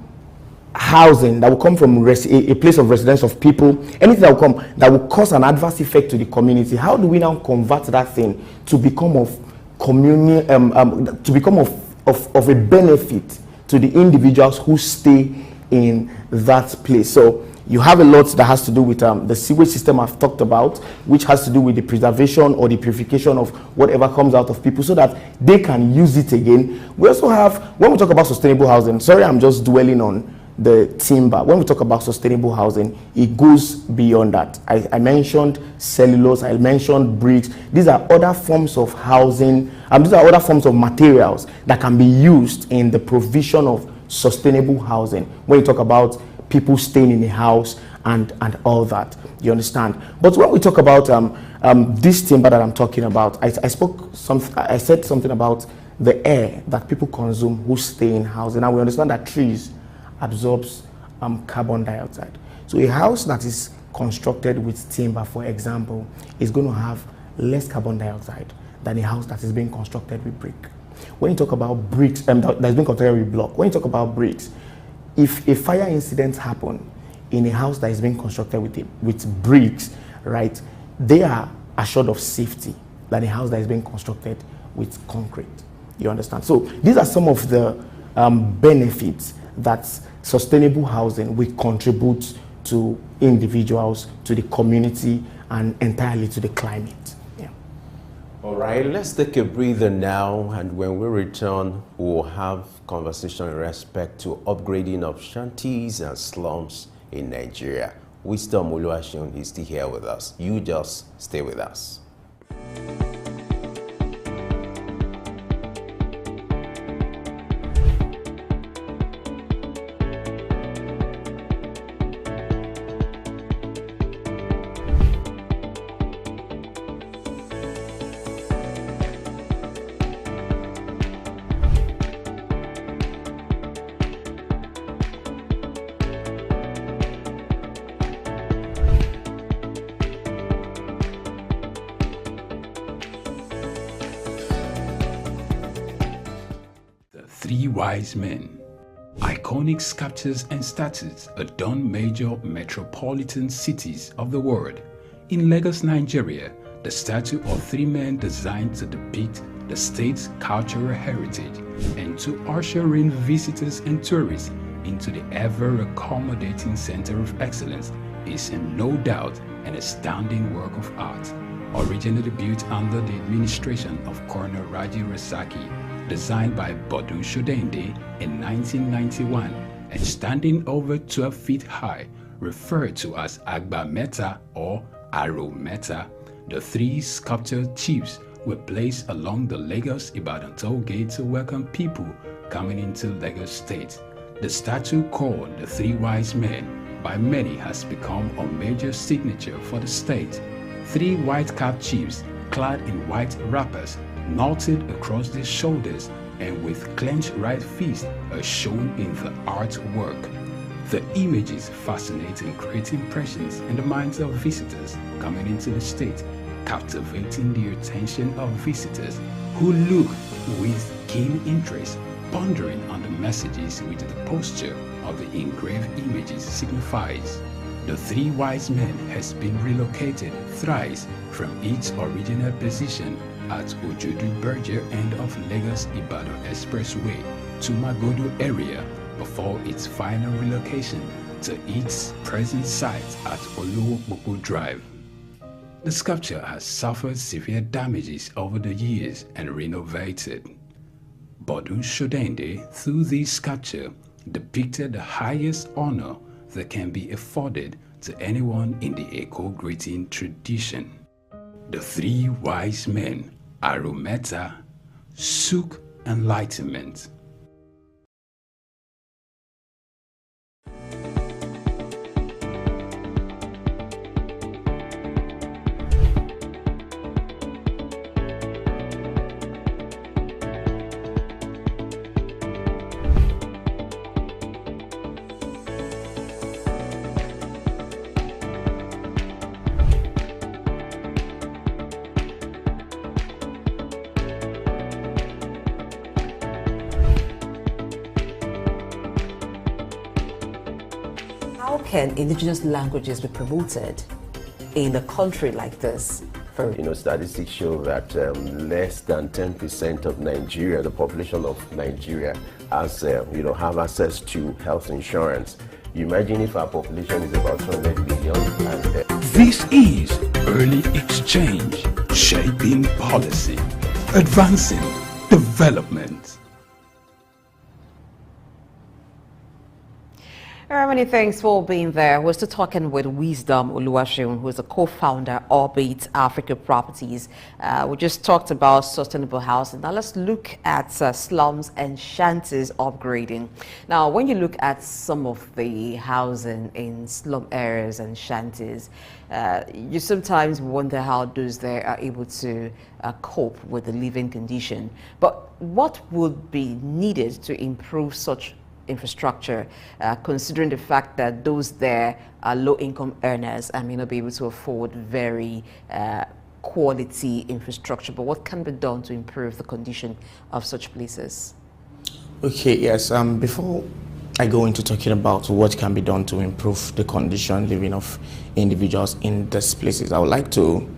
housing, that will come from a place of residence of people, anything that will come that will cause an adverse effect to the community? How do we now convert that thing to become of to become of a benefit to the individuals who stay in that place? So you have a lot that has to do with the sewage system I've talked about, which has to do with the preservation or the purification of whatever comes out of people so that they can use it again. We also have, when we talk about sustainable housing, sorry, I'm just dwelling on the timber. When we talk about sustainable housing, it goes beyond that. I mentioned cellulose, I mentioned bricks. These are other forms of housing, these are other forms of materials that can be used in the provision of sustainable housing. When you talk about people staying in a house and all that, you understand? But when we talk about this timber that I'm talking about, I said something about the air that people consume who stay in housing. Now we understand that trees absorbs carbon dioxide. So a house that is constructed with timber, for example, is going to have less carbon dioxide than a house that is being constructed with brick. When you talk about bricks, that's been constructed with block. When you talk about bricks, if a fire incident happen in a house that is being constructed with bricks, right, they are assured of safety than a house that is being constructed with concrete. You understand? So these are some of the benefits that sustainable housing will contribute to individuals, to the community, and entirely to the climate. Yeah. All right, let's take a breather now, and when we return, we'll have conversation in respect to upgrading of shanties and slums in Nigeria. Wisdom Oluwaseun is still here with us. You just stay with us. Three Wise Men. Iconic sculptures and statues adorn major metropolitan cities of the world. In Lagos, Nigeria, the statue of three men designed to depict the state's cultural heritage and to usher in visitors and tourists into the ever-accommodating center of excellence is no doubt an astounding work of art. Originally built under the administration of Colonel Raji Rasaki, designed by Bodu Shodende in 1991 and standing over 12 feet high, referred to as Agba Meta or Aro Meta, the three sculptured chiefs were placed along the Lagos-Ibadan toll gate to welcome people coming into Lagos State. The statue called the Three Wise Men by many has become a major signature for the state. Three white-capped chiefs clad in white wrappers, knotted across their shoulders and with clenched right fists are shown in the artwork. The images fascinate and create impressions in the minds of visitors coming into the state, captivating the attention of visitors who look with keen interest, pondering on the messages which the posture of the engraved images signifies. The Three Wise Men has been relocated thrice from its original position at Ojodu Berger end of Lagos-Ibadan Expressway to Magodo area before its final relocation to its present site at Olowo Drive. The sculpture has suffered severe damages over the years and renovated. Bodun Shodende, through this sculpture, depicted the highest honor that can be afforded to anyone in the Eko greeting tradition. The Three Wise Men, Arometa, Suk, Enlightenment. How can indigenous languages be promoted in a country like this? Statistics show that less than 10% of Nigeria, the population of Nigeria, has have access to health insurance. You imagine if our population is about 200 million. This is Early Exchange, shaping policy, advancing development. Many thanks for being there. We're still talking with Wisdom Oluwaseun, who is a co-founder of Orbit Africa Properties. We just talked about sustainable housing. Now let's look at slums and shanties upgrading. Now, when you look at some of the housing in slum areas and shanties, you sometimes wonder how those there are able to cope with the living condition. But what would be needed to improve such infrastructure, considering the fact that those there are low-income earners and may not be able to afford very quality infrastructure? But what can be done to improve the condition of such places? Okay, yes. Before I go into talking about what can be done to improve the condition living of individuals in these places, I would like to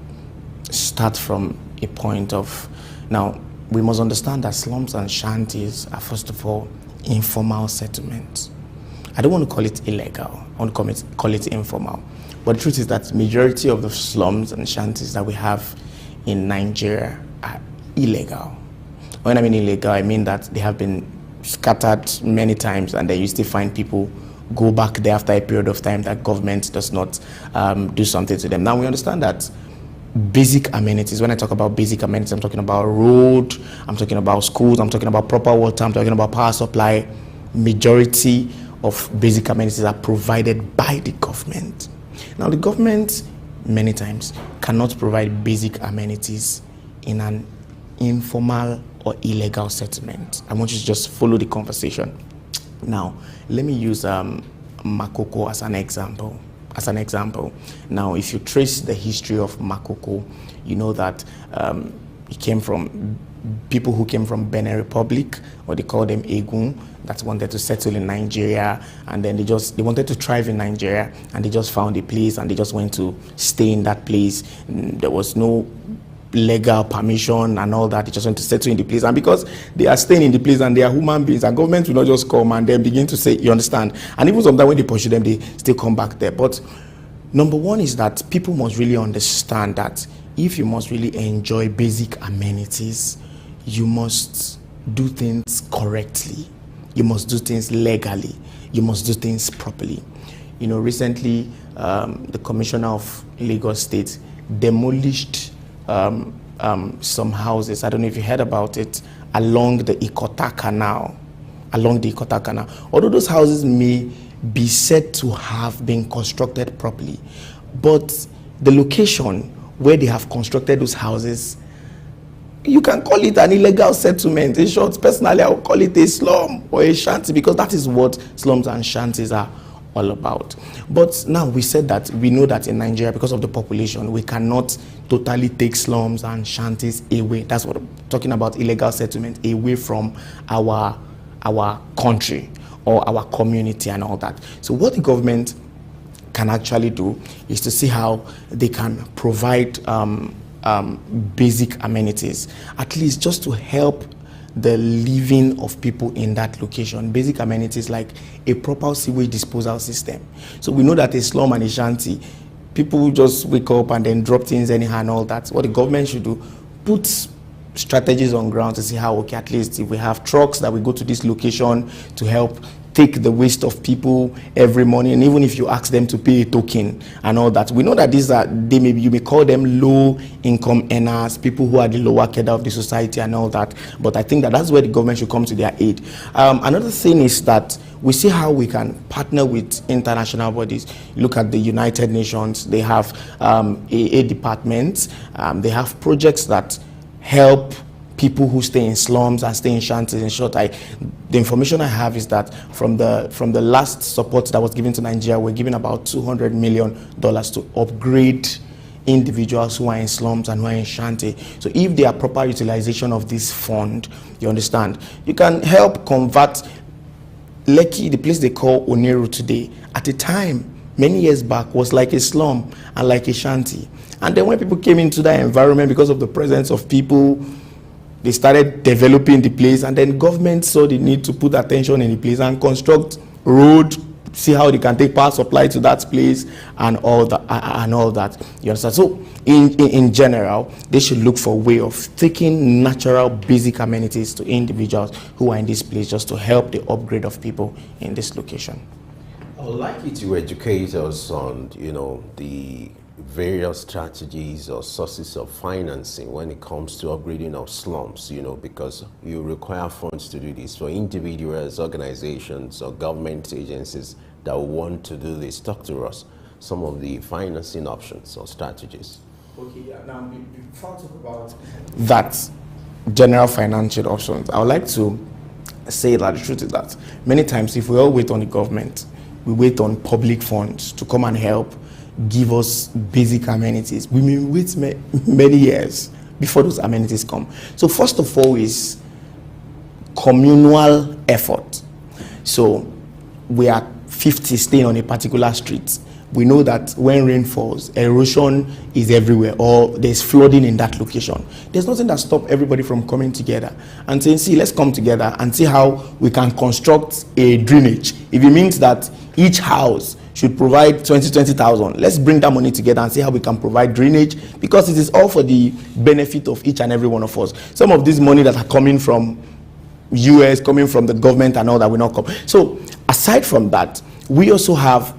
start from a point of, now, we must understand that slums and shanties are, first of all, informal settlements. I don't want to call it illegal, I want to call it informal. But the truth is that majority of the slums and shanties that we have in Nigeria are illegal. When I mean illegal, I mean that they have been scattered many times and then you still find people go back there after a period of time that government does not do something to them. Now we understand that basic amenities, when I talk about basic amenities, I'm talking about road, I'm talking about schools, I'm talking about proper water, I'm talking about power supply. Majority of basic amenities are provided by the government. Now the government many times cannot provide basic amenities in an informal or illegal settlement. I want you to just follow the conversation. Now let me use Makoko as an example. Now, if you trace the history of Makoko, you know that it came from people who came from Benin Republic, or they call them Egun, that wanted to settle in Nigeria, and then they wanted to thrive in Nigeria, and they just found a place, and they just went to stay in that place. There was no legal permission and all that. They just went to settle in the place, and because they are staying in the place and they are human beings, and government will not just come and then begin to say, you understand, and even sometimes when they pursue them, they still come back there. But number one is that people must really understand that if you must really enjoy basic amenities, you must do things correctly, you must do things legally, you must do things properly. Recently the Commissioner of Lagos State demolished some houses, I don't know if you heard about it, along the Ikota Canal. Although those houses may be said to have been constructed properly, but the location where they have constructed those houses, you can call it an illegal settlement. In short, personally, I would call it a slum or a shanty, because that is what slums and shanties are all about. But now we said that we know that in Nigeria, because of the population, we cannot totally take slums and shanties away. That's what I'm talking about, illegal settlement, away from our country or our community and all that. So what the government can actually do is to see how they can provide basic amenities, at least just to help the living of people in that location. Basic amenities like a proper sewage disposal system. So we know that a slum and a shanty, people just wake up and then drop things anyhow and all that. What the government should do, put strategies on ground to see how, okay, at least if we have trucks that we go to this location to help take the waste of people every morning, and even if you ask them to pay a token and all that, we know that these are, you may call them low income earners, people who are the lower cadre of the society and all that, but I think that that's where the government should come to their aid. Another thing is that we see how we can partner with international bodies. Look at the United Nations. They have a department. They have projects that help people who stay in slums and stay in shanties. In short, the information I have is that from the last support that was given to Nigeria, we're giving about $200 million to upgrade individuals who are in slums and who are in shanty. So if there are proper utilization of this fund, you understand, you can help convert Lekki, the place they call Oniru today, at a time many years back was like a slum and like a shanty. And then when people came into that environment, because of the presence of people, they started developing the place, and then government saw the need to put attention in the place and construct road, see how they can take power supply to that place and all that. You understand? So in general, they should look for a way of taking natural basic amenities to individuals who are in this place, just to help the upgrade of people in this location. I would like you to educate us on, the various strategies or sources of financing when it comes to upgrading of slums, because you require funds to do this for individuals, organizations, or government agencies that want to do this. Talk to us some of the financing options or strategies. Okay, yeah. Now, before I talk about that general financial options, I would like to say that the truth is that many times, if we all wait on the government, we wait on public funds to come and help give us basic amenities, we may wait many years before those amenities come. So first of all is communal effort. So we are 50 staying on a particular street. We know that when rain falls, erosion is everywhere, or there's flooding in that location. There's nothing that stops everybody from coming together and saying, see, let's come together and see how we can construct a drainage. If it means that each house should provide 20,000, let's bring that money together and see how we can provide drainage, because it is all for the benefit of each and every one of us. Some of this money that are coming from US, coming from the government and all that will not come. So aside from that, we also have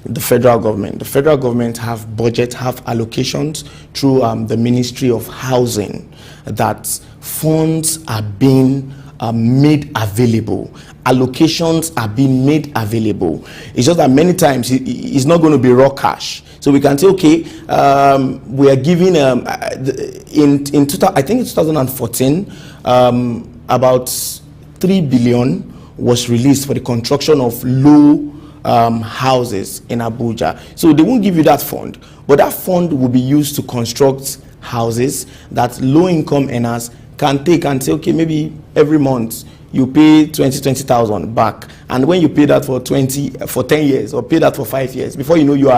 the federal government. The federal government have budget, have allocations through the Ministry of Housing, that funds are being made available. Allocations are being made available. It's just that many times it's not going to be raw cash. So we can say, okay, we are giving I think in 2014, about 3 billion was released for the construction of low houses in Abuja. So they won't give you that fund, but that fund will be used to construct houses that low-income earners can take and say, okay, maybe every month you pay 20,000 back, and when you pay that for 10 years, or pay that for 5 years, before you know, you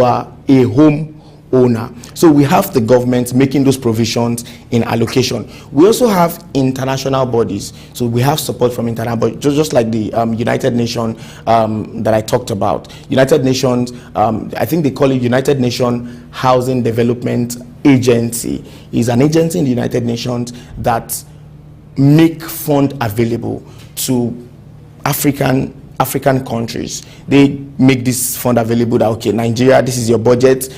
are a home owner. So we have the government making those provisions in allocation. We also have international bodies. So we have support from international bodies, just like the United Nations that I talked about. United Nations, I think they call it United Nations Housing Development Agency, is an agency in the United Nations that make fund available to African countries. They make this fund available that, okay, Nigeria, this is your budget.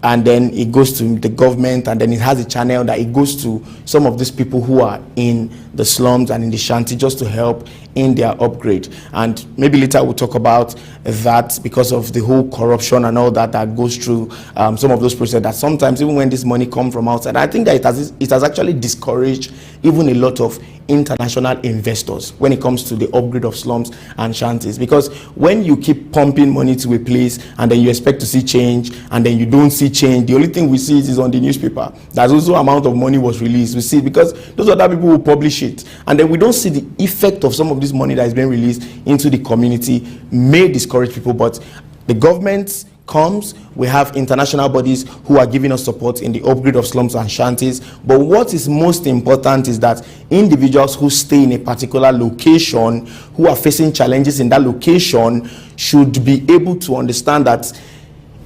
and then it goes to the government, and then it has a channel that it goes to some of these people who are in the slums and in the shanty just to help in their upgrade. And maybe later we'll talk about that, because of the whole corruption and all that that goes through some of those processes, that sometimes even when this money comes from outside, I think that it has actually discouraged even a lot of international investors when it comes to the upgrade of slums and shanties. Because when you keep pumping money to a place and then you expect to see change and then you don't see change, the only thing we see is on the newspaper that's also amount of money was released. We see it because those other people will publish it, and then we don't see the effect of some of this money that is being released into the community. May discourage people, but the government comes, we have international bodies who are giving us support in the upgrade of slums and shanties. But what is most important is that individuals who stay in a particular location, who are facing challenges in that location, should be able to understand that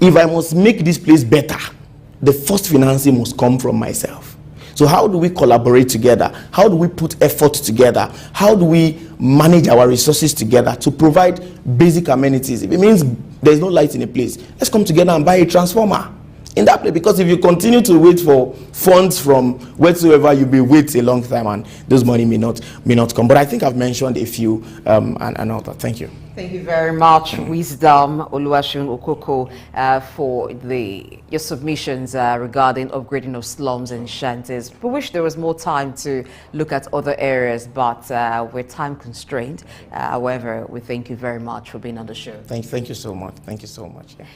if I must make this place better, the first financing must come from myself. So how do we collaborate together? How do we put effort together? How do we manage our resources together to provide basic amenities? If it means there's no light in a place, let's come together and buy a transformer in that place. Because if you continue to wait for funds from whatsoever, you'll be waiting a long time and those money may not come. But I think I've mentioned a few and all that. Thank you. Thank you very much, Wisdom Oluwaseun Okoko, for your submissions regarding upgrading of slums and shanties. We wish there was more time to look at other areas, but we're time constrained. However, we thank you very much for being on the show. Thank you so much. Thank you so much. Yeah.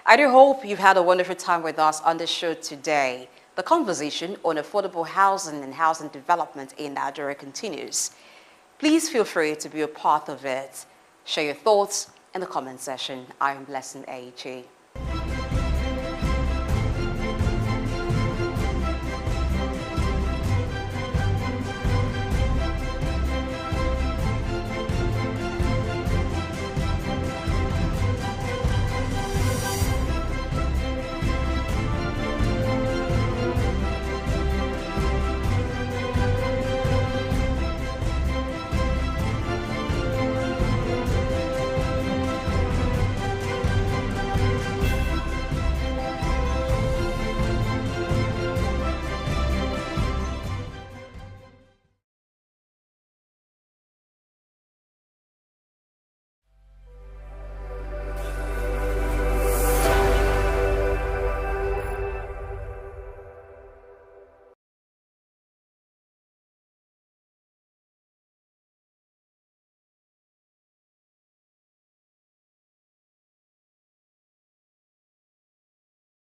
I do hope you've had a wonderful time with us on the show today. The conversation on affordable housing and housing development in Nigeria continues. Please feel free to be a part of it. Share your thoughts in the comment section. I am Blessing AHA.